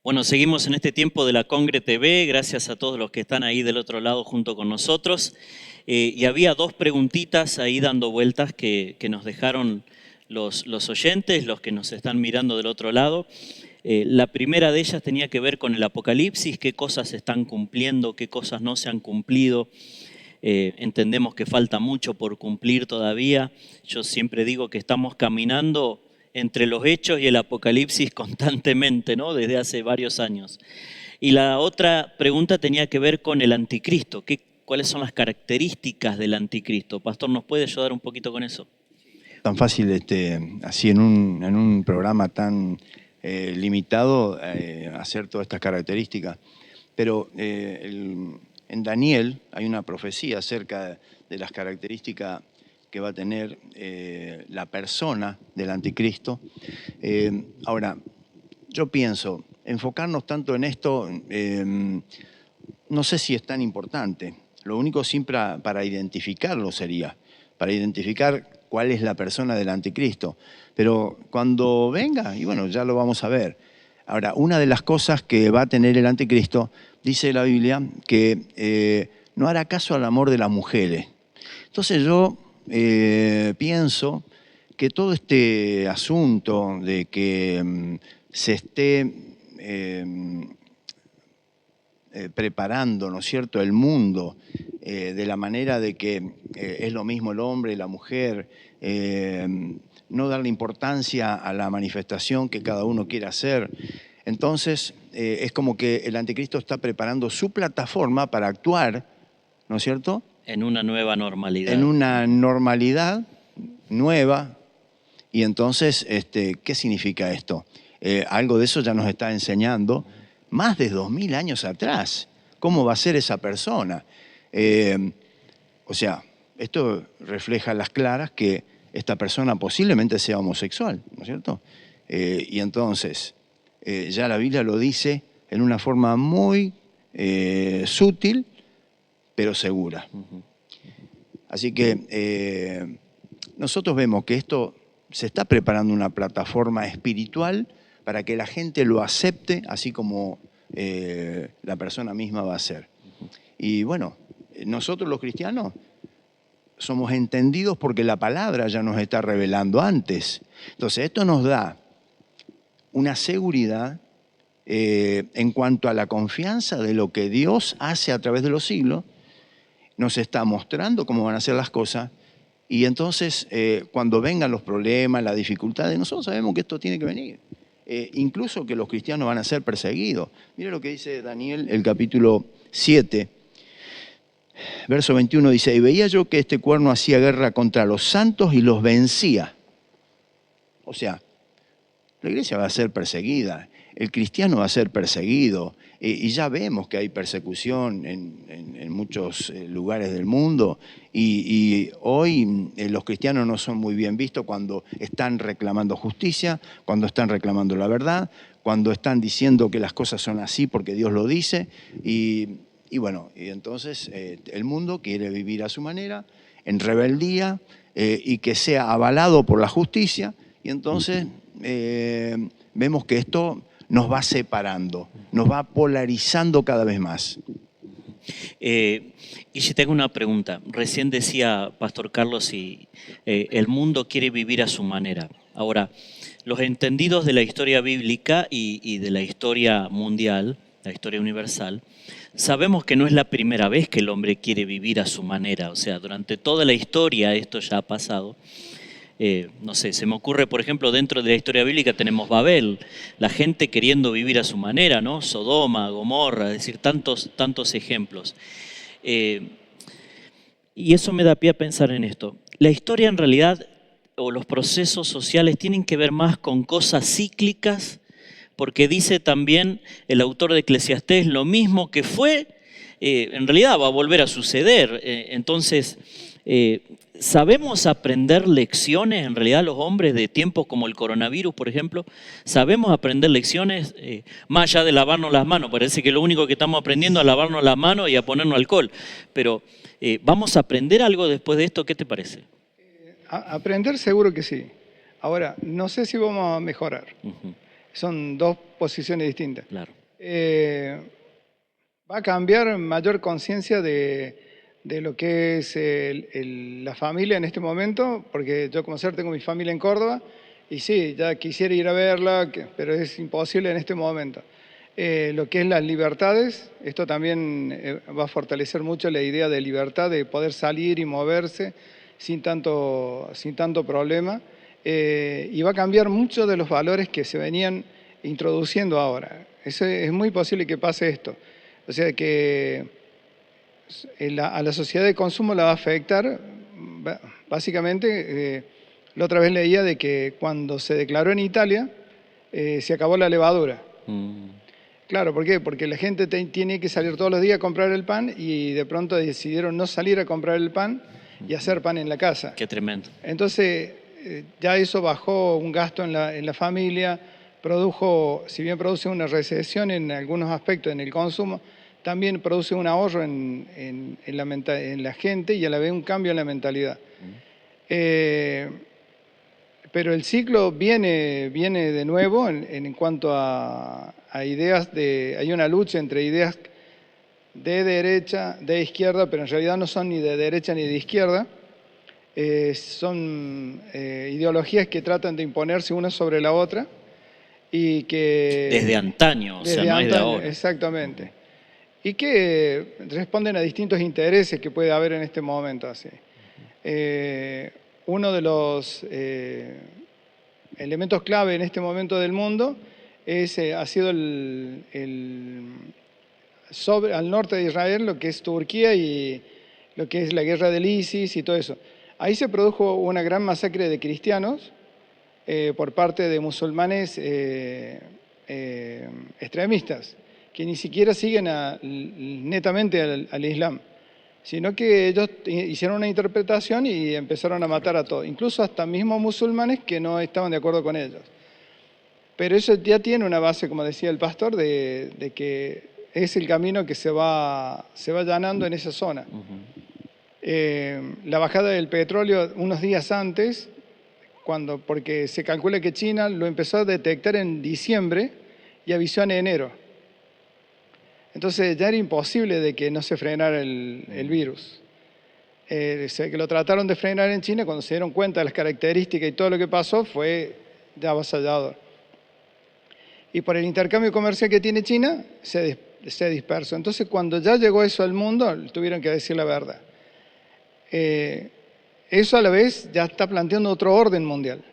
Bueno, seguimos en este tiempo de la Congre TV, gracias a todos los que están ahí del otro lado junto con nosotros. Y había dos preguntitas ahí dando vueltas que nos dejaron los oyentes, los que nos están mirando del otro lado. La primera de ellas tenía que ver con el Apocalipsis, qué cosas se están cumpliendo, qué cosas no se han cumplido. Entendemos que falta mucho por cumplir todavía. Yo siempre digo que estamos caminando entre los hechos y el Apocalipsis constantemente, ¿no? Desde hace varios años. Y la otra pregunta tenía que ver con el anticristo. ¿Cuáles son las características del anticristo? Pastor, ¿nos puede ayudar un poquito con eso? Tan fácil, así en un programa tan limitado, hacer todas estas características. Pero en Daniel hay una profecía acerca de las características que va a tener la persona del anticristo. Ahora, yo pienso, enfocarnos tanto en esto, no sé si es tan importante. Lo único siempre para identificarlo sería, para identificar cuál es la persona del anticristo. Pero cuando venga, y bueno, ya lo vamos a ver. Ahora, una de las cosas que va a tener el anticristo, dice la Biblia, que no hará caso al amor de las mujeres. Entonces yo pienso que todo este asunto de que se esté preparando, ¿no es cierto?, el mundo de la manera de que es lo mismo el hombre y la mujer, no darle importancia a la manifestación que cada uno quiere hacer. Entonces es como que el anticristo está preparando su plataforma para actuar, ¿no es cierto?, en una nueva normalidad. En una normalidad nueva. Y entonces, ¿qué significa esto? Algo de eso ya nos está enseñando más de 2000 años atrás. ¿Cómo va a ser esa persona? O sea, esto refleja a las claras que esta persona posiblemente sea homosexual, ¿no es cierto? Y entonces, ya la Biblia lo dice en una forma muy sutil, pero segura. Así que nosotros vemos que esto se está preparando una plataforma espiritual para que la gente lo acepte, así como la persona misma va a ser. Y bueno, nosotros los cristianos somos entendidos porque la palabra ya nos está revelando antes. Entonces esto nos da una seguridad en cuanto a la confianza de lo que Dios hace a través de los siglos. Nos está mostrando cómo van a ser las cosas y entonces cuando vengan los problemas, las dificultades, nosotros sabemos que esto tiene que venir. Incluso que los cristianos van a ser perseguidos. Mire lo que dice Daniel, el capítulo 7, verso 21, dice: y veía yo que este cuerno hacía guerra contra los santos y los vencía. O sea, la iglesia va a ser perseguida, el cristiano va a ser perseguido. Y ya vemos que hay persecución en muchos lugares del mundo y hoy los cristianos no son muy bien vistos cuando están reclamando justicia, cuando están reclamando la verdad, cuando están diciendo que las cosas son así porque Dios lo dice y bueno, y entonces el mundo quiere vivir a su manera, en rebeldía y que sea avalado por la justicia y entonces vemos que esto nos va separando, nos va polarizando cada vez más. Y yo tengo una pregunta. Recién decía Pastor Carlos y el mundo quiere vivir a su manera. Ahora, los entendidos de la historia bíblica y de la historia mundial, la historia universal, sabemos que no es la primera vez que el hombre quiere vivir a su manera. O sea, durante toda la historia esto ya ha pasado. No sé, se me ocurre, por ejemplo, dentro de la historia bíblica tenemos Babel, la gente queriendo vivir a su manera, ¿no? Sodoma, Gomorra, es decir, tantos ejemplos. Y eso me da pie a pensar en esto. La historia en realidad, o los procesos sociales, tienen que ver más con cosas cíclicas, porque dice también el autor de Eclesiastés, lo mismo que fue, en realidad va a volver a suceder. Entonces, ¿sabemos aprender lecciones en realidad los hombres de tiempos como el coronavirus, por ejemplo? ¿Sabemos aprender lecciones más allá de lavarnos las manos? Parece que lo único que estamos aprendiendo es a lavarnos las manos y a ponernos alcohol. Pero ¿vamos a aprender algo después de esto? ¿Qué te parece? Aprender seguro que sí. Ahora, no sé si vamos a mejorar. Son dos posiciones distintas. Claro. Va a cambiar mayor conciencia de lo que es la familia en este momento, porque yo como ser tengo mi familia en Córdoba y sí, ya quisiera ir a verla, pero es imposible en este momento. Lo que es las libertades, esto también va a fortalecer mucho la idea de libertad, de poder salir y moverse sin tanto problema, y va a cambiar mucho de los valores que se venían introduciendo ahora. Es muy posible que pase esto. O sea que a la sociedad de consumo la va a afectar, básicamente, la otra vez leía de que cuando se declaró en Italia, se acabó la levadura. Claro, ¿por qué? Porque la gente tiene que salir todos los días a comprar el pan y de pronto decidieron no salir a comprar el pan y hacer pan en la casa. Qué tremendo. Entonces, ya eso bajó un gasto en la familia, si bien produce una recesión en algunos aspectos en el consumo, también produce un ahorro en la gente y a la vez un cambio en la mentalidad. Pero el ciclo viene de nuevo en cuanto a ideas hay una lucha entre ideas de derecha, de izquierda, pero en realidad no son ni de derecha ni de izquierda. Son ideologías que tratan de imponerse una sobre la otra y que... Desde antaño, o sea, no es de ahora. Exactamente. Y que responden a distintos intereses que puede haber en este momento. Así. Uno de los elementos clave en este momento del mundo ha sido al norte de Israel, lo que es Turquía y lo que es la guerra del ISIS y todo eso. Ahí se produjo una gran masacre de cristianos por parte de musulmanes extremistas, que ni siquiera siguen netamente al Islam, sino que ellos hicieron una interpretación y empezaron a matar a todos, incluso hasta mismos musulmanes que no estaban de acuerdo con ellos. Pero eso ya tiene una base, como decía el pastor, de que es el camino que se va allanando en esa zona. La bajada del petróleo unos días antes, porque se calcula que China lo empezó a detectar en diciembre y avisó en enero. Entonces ya era imposible de que no se frenara el virus. Que lo trataron de frenar en China, cuando se dieron cuenta de las características y todo lo que pasó, fue ya avasallador. Y por el intercambio comercial que tiene China, se dispersó. Entonces cuando ya llegó eso al mundo, tuvieron que decir la verdad. Eso a la vez ya está planteando otro orden mundial.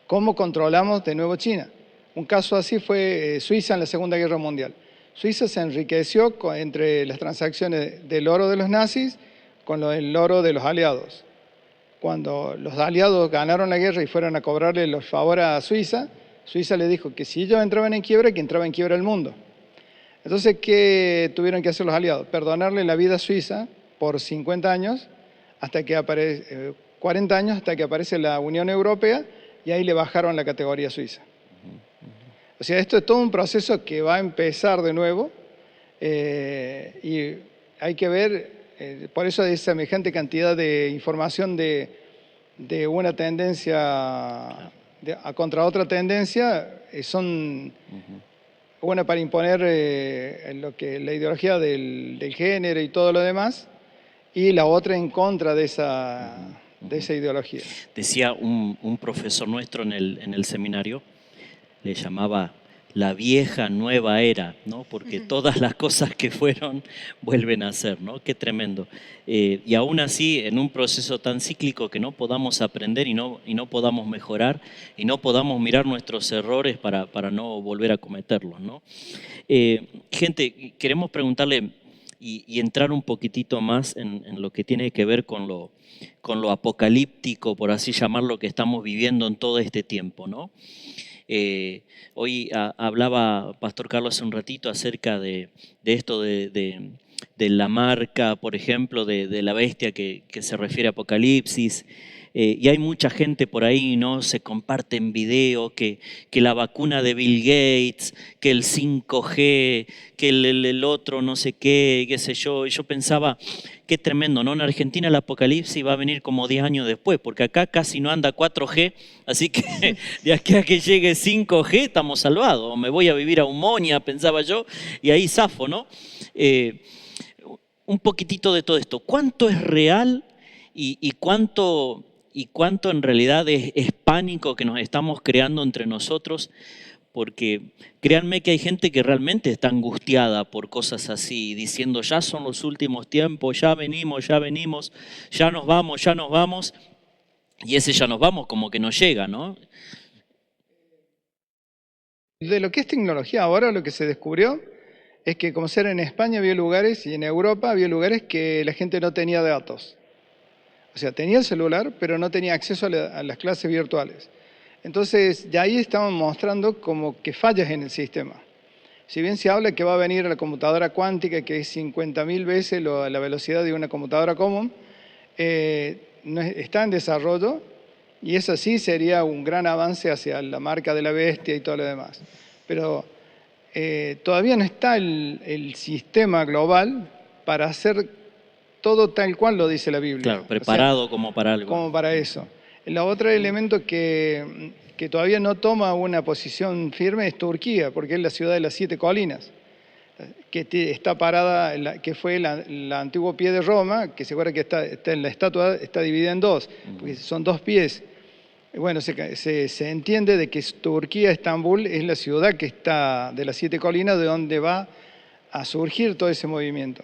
¿Cómo controlamos de nuevo China? Un caso así fue Suiza en la Segunda Guerra Mundial. Suiza se enriqueció entre las transacciones del oro de los nazis con el oro de los aliados. Cuando los aliados ganaron la guerra y fueron a cobrarle los favores a Suiza, Suiza le dijo que si ellos entraban en quiebra, que entraba en quiebra el mundo. Entonces, ¿qué tuvieron que hacer los aliados? Perdonarle la vida a Suiza por 50 años, 40 años, hasta que aparece la Unión Europea, y ahí le bajaron la categoría Suiza. O sea, esto es todo un proceso que va a empezar de nuevo, y hay que ver, por eso hay semejante cantidad de información de una tendencia contra otra tendencia, son una para imponer la ideología del género y todo lo demás, y la otra en contra de esa ideología. Decía un profesor nuestro en el seminario, le llamaba la vieja nueva era, ¿no? Porque todas las cosas que fueron vuelven a ser, ¿no? Qué tremendo. Y aún así, en un proceso tan cíclico, que no podamos aprender y no podamos mejorar y no podamos mirar nuestros errores para no volver a cometerlos, ¿no? Gente, queremos preguntarle y entrar un poquitito más en lo que tiene que ver con lo apocalíptico, por así llamarlo, que estamos viviendo en todo este tiempo, ¿no? Hoy hablaba Pastor Carlos hace un ratito acerca de esto de la marca, por ejemplo, de la bestia que se refiere a Apocalipsis. y hay mucha gente por ahí, ¿no? Se comparten videos que la vacuna de Bill Gates, que el 5G, que el otro no sé qué sé yo. Y yo pensaba, qué tremendo, ¿no? En Argentina el apocalipsis va a venir como 10 años después, porque acá casi no anda 4G, así que de aquí a que llegue 5G estamos salvados. Me voy a vivir a Umonia, pensaba yo, y ahí zafo, ¿no? Un poquitito de todo esto. ¿Cuánto es real y cuánto en realidad es pánico que nos estamos creando entre nosotros? Porque créanme que hay gente que realmente está angustiada por cosas así, diciendo ya son los últimos tiempos, ya venimos, ya nos vamos, y ese ya nos vamos como que no llega, ¿no? De lo que es tecnología ahora, lo que se descubrió es que, como ser en España había lugares y en Europa había lugares que la gente no tenía datos. O sea, tenía el celular, pero no tenía acceso a las clases virtuales. Entonces, de ahí estaban mostrando como que fallas en el sistema. Si bien se habla que va a venir la computadora cuántica, que es 50.000 veces la velocidad de una computadora común, está en desarrollo, y eso sí sería un gran avance hacia la marca de la bestia y todo lo demás. Pero todavía no está el sistema global para hacer todo tal cual lo dice la Biblia. Claro, preparado, o sea, como para algo. Como para eso. El otro elemento que todavía no toma una posición firme es Turquía, porque es la ciudad de las 7 colinas, que está parada, que fue la antiguo pie de Roma, que se acuerda que está en la estatua, está dividida en dos, porque son 2 pies. Bueno, se entiende de que Turquía, Estambul, es la ciudad que está de las 7 colinas, de donde va a surgir todo ese movimiento.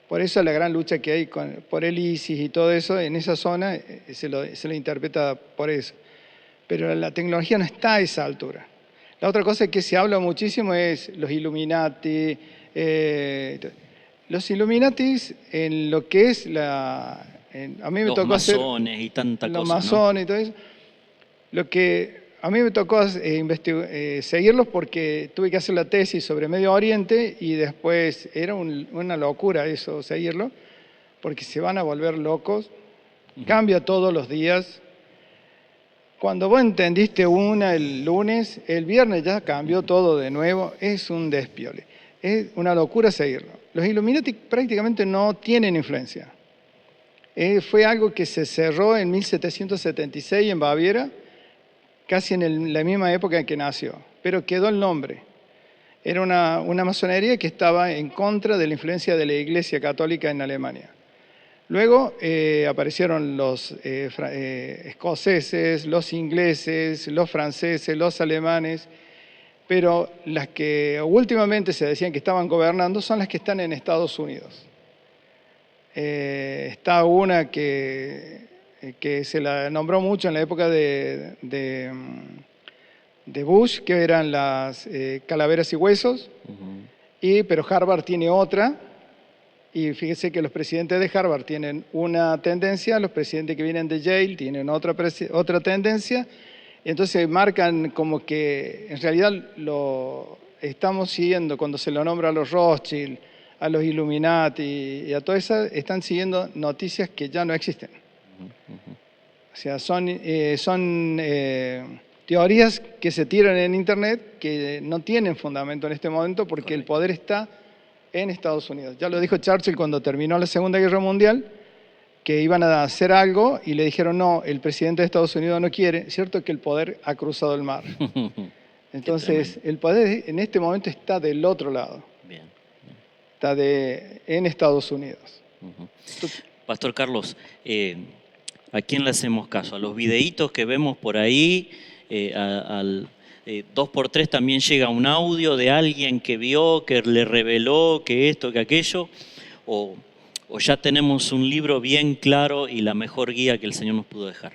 Por eso la gran lucha que hay por el ISIS y todo eso, en esa zona se lo interpreta por eso. Pero la tecnología no está a esa altura. La otra cosa que se habla muchísimo es los Illuminati. Los Illuminatis en lo que es a mí me tocó hacer... Los masones y tanta cosa, los masones, ¿no? Y todo eso. Lo que a mí me tocó seguirlos porque tuve que hacer la tesis sobre Medio Oriente y después era una locura eso, seguirlo, porque se van a volver locos, cambia todos los días. Cuando vos entendiste el lunes, el viernes ya cambió todo de nuevo, es un despiole, es una locura seguirlo. Los Illuminati prácticamente no tienen influencia. Fue algo que se cerró en 1776 en Baviera, casi en la misma época en que nació, pero quedó el nombre. Era una masonería que estaba en contra de la influencia de la Iglesia Católica en Alemania. Luego aparecieron los escoceses, los ingleses, los franceses, los alemanes, pero las que últimamente se decían que estaban gobernando son las que están en Estados Unidos. Está una que se la nombró mucho en la época de Bush, que eran las calaveras y huesos, pero Harvard tiene otra, y fíjese que los presidentes de Harvard tienen una tendencia, los presidentes que vienen de Yale tienen otra tendencia, y entonces marcan como que en realidad lo estamos siguiendo cuando se lo nombra a los Rothschild, a los Illuminati y a todas esas, están siguiendo noticias que ya no existen. O sea, son teorías que se tiran en Internet que no tienen fundamento en este momento porque el poder está en Estados Unidos. Ya lo dijo Churchill cuando terminó la Segunda Guerra Mundial, que iban a hacer algo y le dijeron no, el presidente de Estados Unidos no quiere. Cierto que el poder ha cruzado el mar. Entonces, el poder en este momento está del otro lado. Bien. Está en Estados Unidos. Pastor Carlos, ¿a quién le hacemos caso? ¿A los videitos que vemos por ahí? Al 2x3 también llega un audio de alguien que vio, que le reveló, que esto, que aquello, o ya tenemos un libro bien claro y la mejor guía que el Señor nos pudo dejar.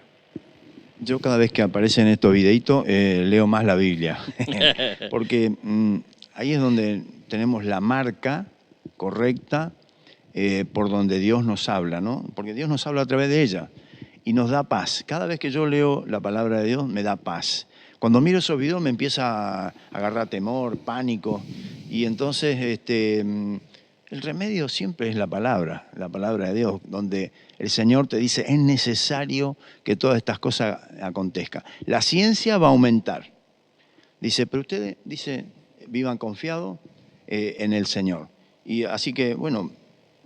Yo cada vez que aparecen estos videitos leo más la Biblia, porque ahí es donde tenemos la marca correcta por donde Dios nos habla, ¿no? Porque Dios nos habla a través de ella y nos da paz. Cada vez que yo leo la palabra de Dios me da paz. Cuando miro esos videos me empieza a agarrar temor, pánico, y entonces El remedio siempre es la palabra de Dios, donde el Señor te dice, es necesario que todas estas cosas acontezcan. La ciencia va a aumentar. Dice, pero ustedes, dice, vivan confiados en el Señor. Y así que, bueno,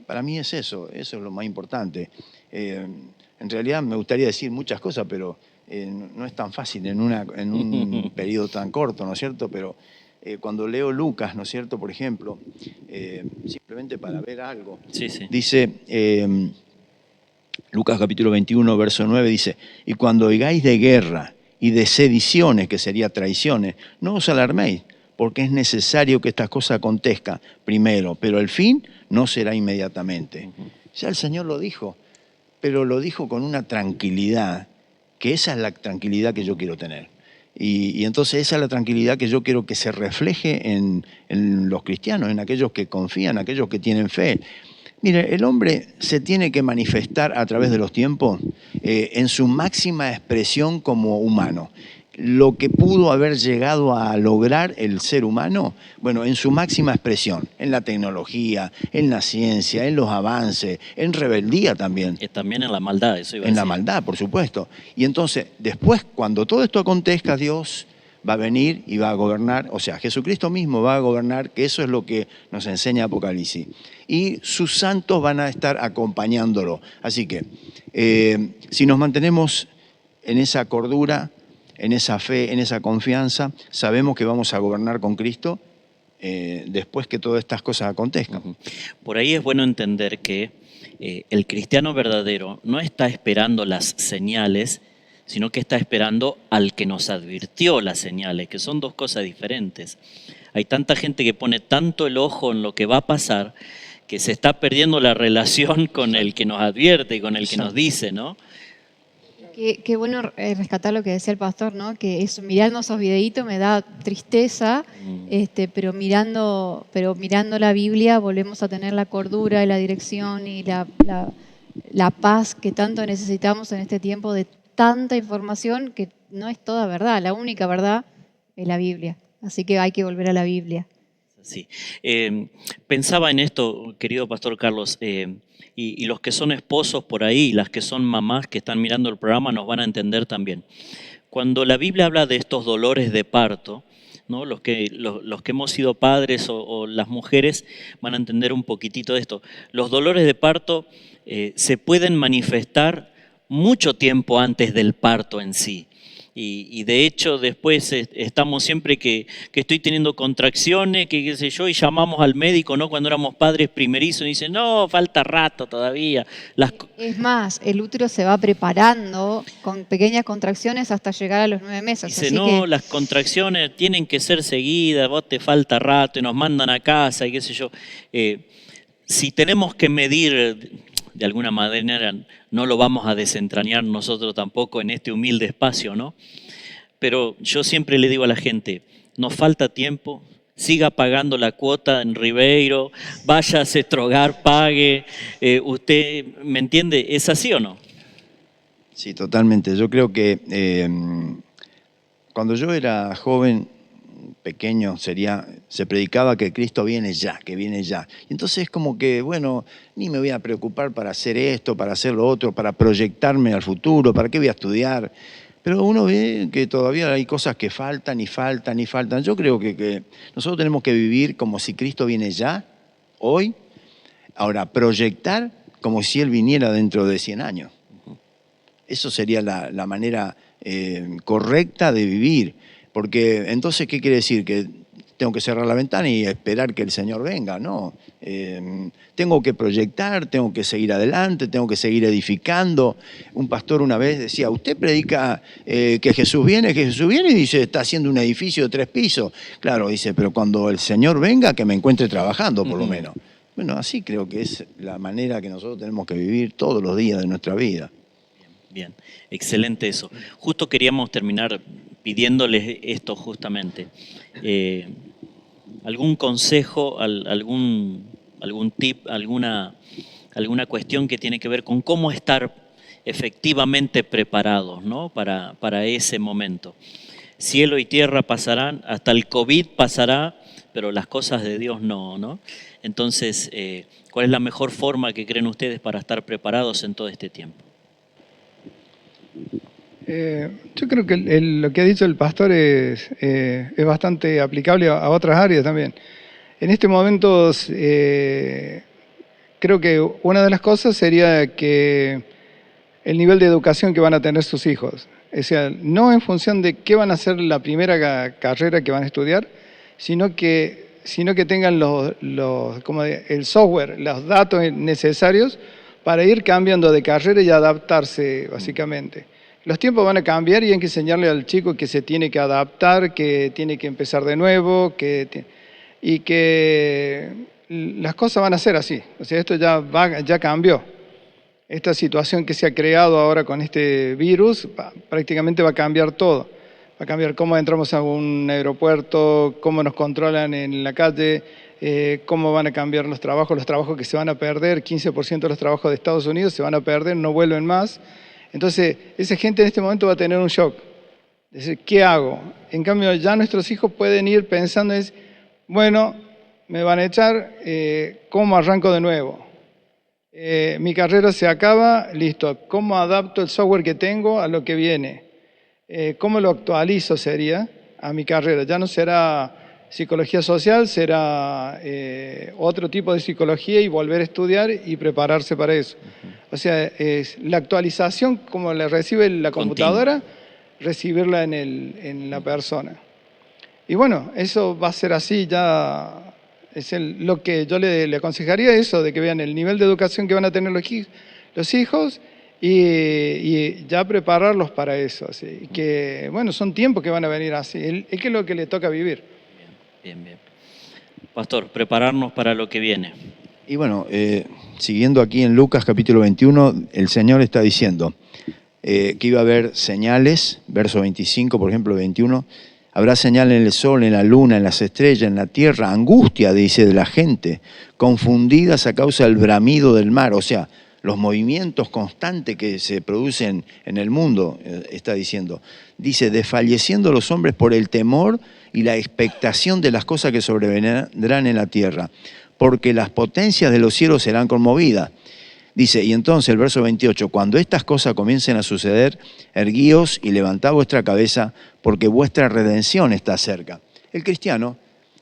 para mí es eso es lo más importante. En realidad me gustaría decir muchas cosas, pero no es tan fácil en un periodo tan corto, ¿no es cierto? Pero cuando leo Lucas, ¿no es cierto? Por ejemplo, simplemente para ver algo, Sí, sí. dice Lucas capítulo 21, verso 9, dice, y cuando oigáis de guerra y de sediciones, que sería traiciones, no os alarméis, porque es necesario que estas cosas acontezcan primero, pero el fin no será inmediatamente. Ya el Señor lo dijo, pero lo dijo con una tranquilidad, que esa es la tranquilidad que yo quiero tener. Y entonces esa es la tranquilidad que yo quiero que se refleje en los cristianos, en aquellos que confían, aquellos que tienen fe. Mire, el hombre se tiene que manifestar a través de los tiempos en su máxima expresión como humano. Lo que pudo haber llegado a lograr el ser humano, bueno, en su máxima expresión, en la tecnología, en la ciencia, en los avances, en rebeldía también. También en la maldad, eso iba a En decir. la maldad, por supuesto. Y entonces, después, cuando todo esto acontezca, Dios va a venir y va a gobernar, o sea, Jesucristo mismo va a gobernar, que eso es lo que nos enseña Apocalipsis. Y sus santos van a estar acompañándolo. Así que, si nos mantenemos en esa cordura, en esa fe, en esa confianza, sabemos que vamos a gobernar con Cristo después que todas estas cosas acontezcan. Por ahí es bueno entender que el cristiano verdadero no está esperando las señales, sino que está esperando al que nos advirtió las señales, que son dos cosas diferentes. Hay tanta gente que pone tanto el ojo en lo que va a pasar que se está perdiendo la relación con el que nos advierte y con el que nos dice, ¿no? Qué bueno rescatar lo que decía el pastor, ¿no? Que eso, mirando esos videitos me da tristeza, pero mirando la Biblia volvemos a tener la cordura y la dirección y la paz que tanto necesitamos en este tiempo de tanta información que no es toda verdad. La única verdad es la Biblia. Así que hay que volver a la Biblia. Sí. Pensaba en esto, querido pastor Carlos, y los que son esposos por ahí, las que son mamás que están mirando el programa nos van a entender también. Cuando la Biblia habla de estos dolores de parto, ¿no? Los que hemos sido padres o las mujeres van a entender un poquitito de esto. Los dolores de parto se pueden manifestar mucho tiempo antes del parto en sí. Y de hecho después estamos siempre que estoy teniendo contracciones, que qué sé yo, y llamamos al médico, ¿no? Cuando éramos padres primerizos y dicen, no, falta rato todavía. Es más, el útero se va preparando con pequeñas contracciones hasta llegar a los 9 meses. Dice, así no, que las contracciones tienen que ser seguidas, vos te falta rato y nos mandan a casa y qué sé yo. Si tenemos que medir de alguna manera, no lo vamos a desentrañar nosotros tampoco en este humilde espacio, ¿no? Pero yo siempre le digo a la gente, nos falta tiempo, siga pagando la cuota en Ribeiro, vaya a Sestrogar, pague, usted, ¿me entiende? ¿Es así o no? Sí, totalmente. Yo creo que cuando yo era joven, pequeño, se predicaba que Cristo viene ya, que viene ya. Y entonces es como que, bueno, ni me voy a preocupar para hacer esto, para hacer lo otro, para proyectarme al futuro, ¿para qué voy a estudiar? Pero uno ve que todavía hay cosas que faltan y faltan y faltan. Yo creo que nosotros tenemos que vivir como si Cristo viene ya, hoy. Ahora, proyectar como si Él viniera dentro de 100 años. Eso sería la manera correcta de vivir. Porque entonces, ¿qué quiere decir? Que tengo que cerrar la ventana y esperar que el Señor venga, ¿no? Tengo que proyectar, tengo que seguir adelante, tengo que seguir edificando. Un pastor una vez decía, usted predica que Jesús viene y dice, está haciendo un edificio de 3 pisos. Claro, dice, pero cuando el Señor venga, que me encuentre trabajando, por lo menos. Bueno, así creo que es la manera que nosotros tenemos que vivir todos los días de nuestra vida. Bien, excelente eso. Justo queríamos terminar pidiéndoles esto justamente. ¿Algún consejo, algún tip, alguna cuestión que tiene que ver con cómo estar efectivamente preparados, ¿no? para ese momento? Cielo y tierra pasarán, hasta el COVID pasará, pero las cosas de Dios no, ¿no? Entonces, ¿cuál es la mejor forma que creen ustedes para estar preparados en todo este tiempo? Yo creo que lo que ha dicho el pastor es bastante aplicable a otras áreas también. En este momento creo que una de las cosas sería que el nivel de educación que van a tener sus hijos. O sea, no en función de qué van a hacer la primera carrera que van a estudiar, sino que tengan el software, los datos necesarios para ir cambiando de carrera y adaptarse, básicamente. Los tiempos van a cambiar y hay que enseñarle al chico que se tiene que adaptar, que tiene que empezar de nuevo, y que las cosas van a ser así. O sea, esto ya cambió. Esta situación que se ha creado ahora con este virus prácticamente va a cambiar todo. Va a cambiar cómo entramos a un aeropuerto, cómo nos controlan en la calle, cómo van a cambiar los trabajos que se van a perder, 15% de los trabajos de Estados Unidos se van a perder, no vuelven más. Entonces, esa gente en este momento va a tener un shock. Es decir, ¿qué hago? En cambio, ya nuestros hijos pueden ir pensando bueno, me van a echar, ¿cómo arranco de nuevo? Mi carrera se acaba, listo. ¿Cómo adapto el software que tengo a lo que viene? ¿Cómo lo actualizo sería a mi carrera? Ya no será psicología social, será otro tipo de psicología y volver a estudiar y prepararse para eso. O sea, es la actualización como la recibe la computadora, recibirla en la persona. Y bueno, eso va a ser así ya. Lo que yo le aconsejaría eso, de que vean el nivel de educación que van a tener los hijos y ya prepararlos para eso. Así. Y que, bueno, son tiempos que van a venir así. Es que es lo que le toca vivir. Bien. Pastor, prepararnos para lo que viene. Y bueno, siguiendo aquí en Lucas capítulo 21, el Señor está diciendo que iba a haber señales, verso 25, por ejemplo, 21, habrá señal en el sol, en la luna, en las estrellas, en la tierra, angustia, dice, de la gente, confundidas a causa del bramido del mar, o sea, los movimientos constantes que se producen en el mundo, está diciendo. Dice, desfalleciendo los hombres por el temor y la expectación de las cosas que sobrevendrán en la tierra, porque las potencias de los cielos serán conmovidas. Dice, y entonces el verso 28, cuando estas cosas comiencen a suceder, erguíos y levantad vuestra cabeza, porque vuestra redención está cerca. El cristiano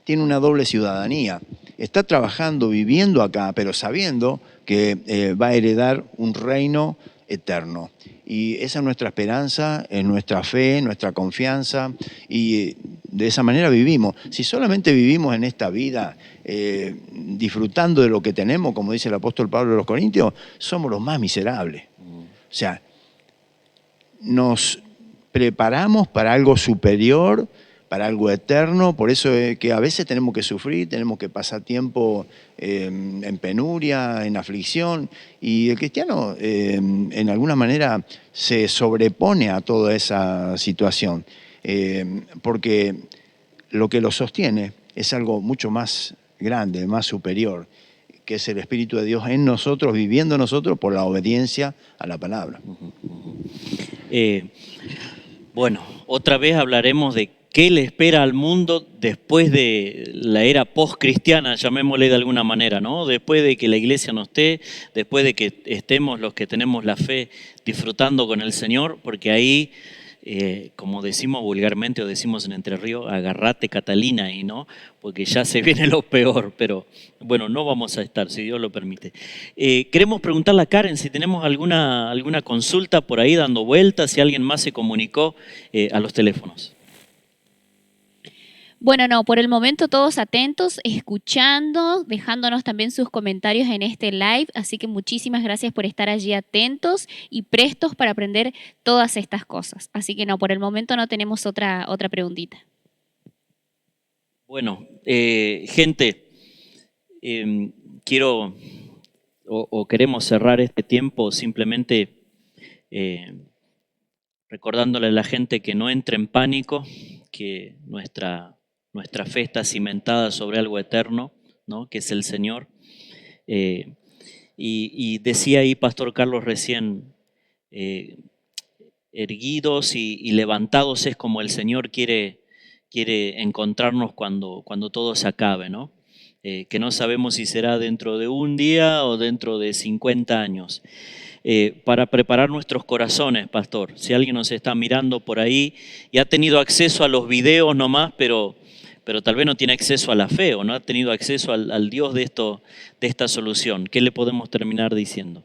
tiene una doble ciudadanía. Está trabajando, viviendo acá, pero sabiendo que va a heredar un reino eterno. Y esa es nuestra esperanza, es nuestra fe, nuestra confianza, y de esa manera vivimos. Si solamente vivimos en esta vida disfrutando de lo que tenemos, como dice el apóstol Pablo a los Corintios, somos los más miserables. O sea, nos preparamos para algo superior, para algo eterno, por eso es que a veces tenemos que sufrir, tenemos que pasar tiempo en penuria, en aflicción, y el cristiano en alguna manera se sobrepone a toda esa situación, porque lo que lo sostiene es algo mucho más grande, más superior, que es el Espíritu de Dios en nosotros, viviendo nosotros por la obediencia a la palabra. Bueno, otra vez hablaremos de qué le espera al mundo después de la era post-cristiana, llamémosle de alguna manera, ¿no? Después de que la iglesia no esté, después de que estemos los que tenemos la fe disfrutando con el Señor, porque ahí, como decimos vulgarmente o decimos en Entre Ríos, agarrate Catalina ahí, ¿no? Porque ya se viene lo peor, pero bueno, no vamos a estar, si Dios lo permite. Queremos preguntarle a Karen si tenemos alguna consulta por ahí dando vueltas, si alguien más se comunicó a los teléfonos. Bueno, no, por el momento todos atentos, escuchando, dejándonos también sus comentarios en este live, así que muchísimas gracias por estar allí atentos y prestos para aprender todas estas cosas. Así que no, por el momento no tenemos otra preguntita. Bueno, gente, quiero o queremos cerrar este tiempo simplemente recordándole a la gente que no entre en pánico, que nuestra fe está cimentada sobre algo eterno, ¿no? Que es el Señor. Y decía ahí Pastor Carlos recién, erguidos y levantados es como el Señor quiere quiere encontrarnos cuando todo se acabe, ¿no? Que no sabemos si será dentro de un día o dentro de 50 años. Para preparar nuestros corazones, pastor. Si alguien nos está mirando por ahí y ha tenido acceso a los videos nomás, pero tal vez no tiene acceso a la fe o no ha tenido acceso al Dios de esta solución, ¿qué le podemos terminar diciendo?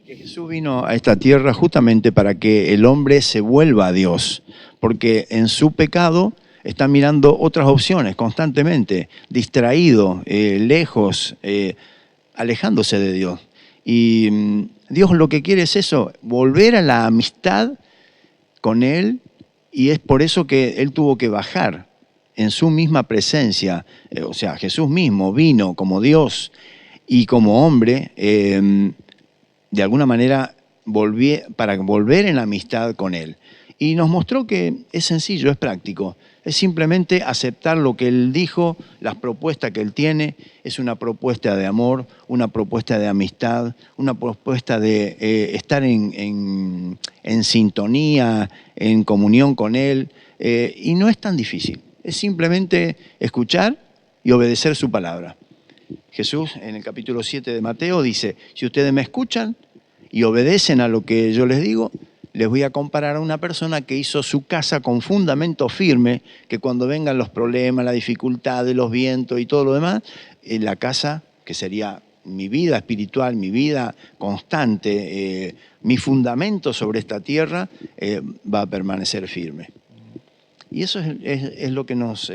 Que Jesús vino a esta tierra justamente para que el hombre se vuelva a Dios, porque en su pecado está mirando otras opciones constantemente, distraído, lejos, alejándose de Dios. Y Dios lo que quiere es eso, volver a la amistad con Él, y es por eso que Él tuvo que bajar en su misma presencia. O sea, Jesús mismo vino como Dios y como hombre, de alguna manera para volver en la amistad con Él. Y nos mostró que es sencillo, es práctico. Es simplemente aceptar lo que Él dijo, las propuestas que Él tiene. Es una propuesta de amor, una propuesta de amistad, una propuesta de estar en sintonía, en comunión con Él. Y no es tan difícil. Es simplemente escuchar y obedecer su palabra. Jesús en el capítulo 7 de Mateo dice, si ustedes me escuchan y obedecen a lo que yo les digo, les voy a comparar a una persona que hizo su casa con fundamento firme, que cuando vengan los problemas, la dificultad de los vientos y todo lo demás, la casa, que sería mi vida espiritual, mi vida constante, mi fundamento sobre esta tierra, va a permanecer firme. Y eso es lo que nos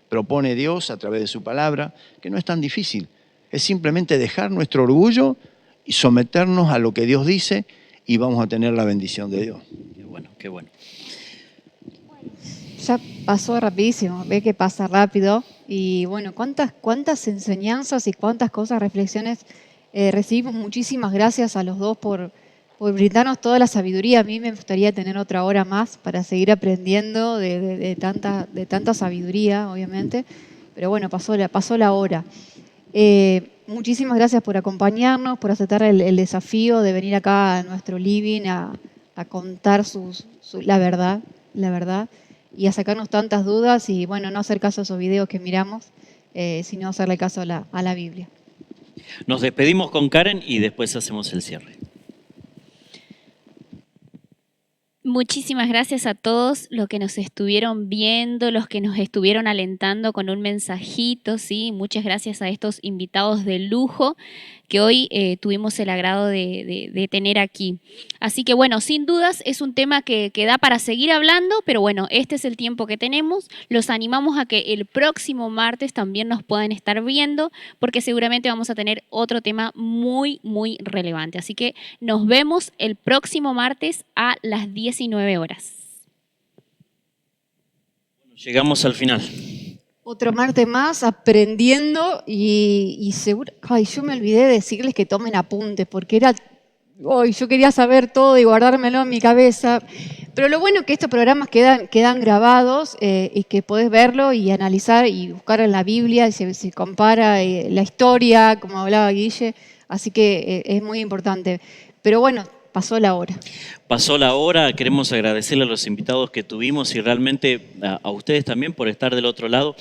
propone Dios a través de su palabra, que no es tan difícil. Es simplemente dejar nuestro orgullo y someternos a lo que Dios dice, y vamos a tener la bendición de Dios. Qué bueno, qué bueno. Ya pasó rapidísimo, ve que pasa rápido. Y bueno, cuántas enseñanzas y cuántas cosas, reflexiones recibimos. Muchísimas gracias a los dos por brindarnos toda la sabiduría. A mí me gustaría tener otra hora más para seguir aprendiendo de tanta sabiduría, obviamente. Pero bueno, pasó la hora. Muchísimas gracias por acompañarnos, por aceptar el desafío de venir acá a nuestro living a contar la verdad, y a sacarnos tantas dudas y bueno, no hacer caso a esos videos que miramos, sino hacerle caso a la Biblia. Nos despedimos con Karen y después hacemos el cierre. Muchísimas gracias a todos los que nos estuvieron viendo, los que nos estuvieron alentando con un mensajito, ¿sí? Muchas gracias a estos invitados de lujo que hoy tuvimos el agrado de tener aquí. Así que bueno, sin dudas es un tema que da para seguir hablando, pero bueno, este es el tiempo que tenemos. Los animamos a que el próximo martes también nos puedan estar viendo, porque seguramente vamos a tener otro tema muy, muy relevante. Así que nos vemos el próximo martes a las 19 horas. Llegamos al final. Otro martes más aprendiendo y seguro. Ay, yo me olvidé de decirles que tomen apuntes porque yo quería saber todo y guardármelo en mi cabeza. Pero lo bueno es que estos programas quedan grabados y que podés verlo y analizar y buscar en la Biblia y se compara la historia, como hablaba Guille. Así que es muy importante. Pero bueno, pasó la hora. Pasó la hora, queremos agradecerle a los invitados que tuvimos y realmente a ustedes también por estar del otro lado.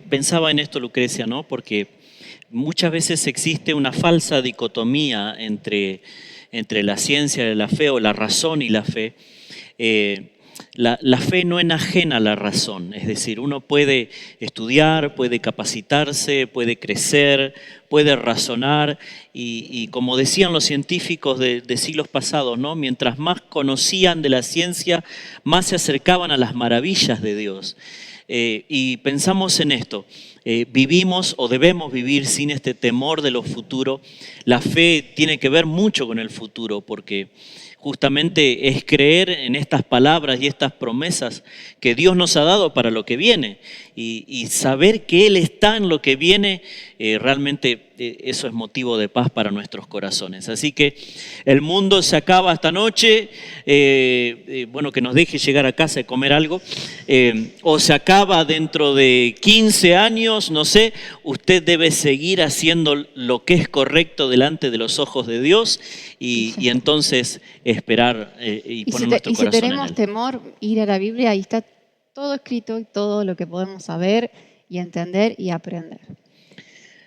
Pensaba en esto, Lucrecia, ¿no? Porque muchas veces existe una falsa dicotomía entre la ciencia y la fe, o la razón y la fe. La fe no enajena a la razón, es decir, uno puede estudiar, puede capacitarse, puede crecer, puede razonar y como decían los científicos de siglos pasados, ¿no? Mientras más conocían de la ciencia, más se acercaban a las maravillas de Dios. Y pensamos en esto, vivimos o debemos vivir sin este temor de lo futuro. La fe tiene que ver mucho con el futuro porque justamente es creer en estas palabras y estas promesas que Dios nos ha dado para lo que viene y saber que Él está en lo que viene, realmente eso es motivo de paz para nuestros corazones. Así que el mundo se acaba esta noche, bueno, que nos deje llegar a casa y comer algo, o se acaba dentro de 15 años, no sé, usted debe seguir haciendo lo que es correcto delante de los ojos de Dios y entonces esperar y poner nuestro corazón en Él. Y si tenemos temor, ir a la Biblia, ahí está todo escrito y todo lo que podemos saber y entender y aprender.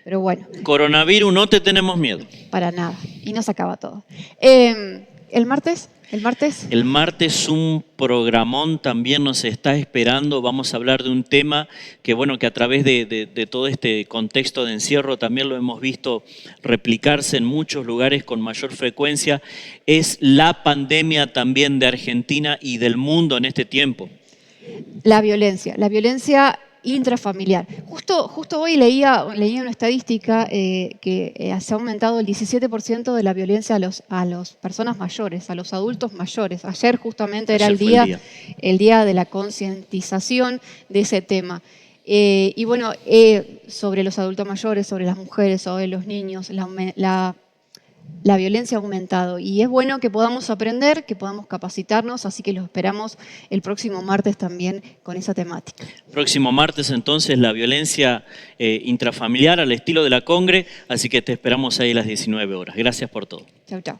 Pero bueno, Coronavirus, no te tenemos miedo. para nada. Y no se acaba todo. El martes. El martes un programón también nos está esperando. Vamos a hablar de un tema que, bueno, que a través de todo este contexto de encierro también lo hemos visto replicarse en muchos lugares con mayor frecuencia. Es la pandemia también de Argentina y del mundo en este tiempo. La violencia intrafamiliar. Justo hoy leía una estadística que se ha aumentado el 17% de la violencia a las personas mayores, a los adultos mayores. Ayer justamente era el día de la concientización de ese tema. Y bueno, sobre los adultos mayores, sobre las mujeres, sobre los niños, la violencia ha aumentado y es bueno que podamos aprender, que podamos capacitarnos, así que los esperamos el próximo martes también con esa temática. Próximo martes entonces la violencia intrafamiliar al estilo de la Congre, así que te esperamos ahí a las 19 horas. Gracias por todo. Chau, chau.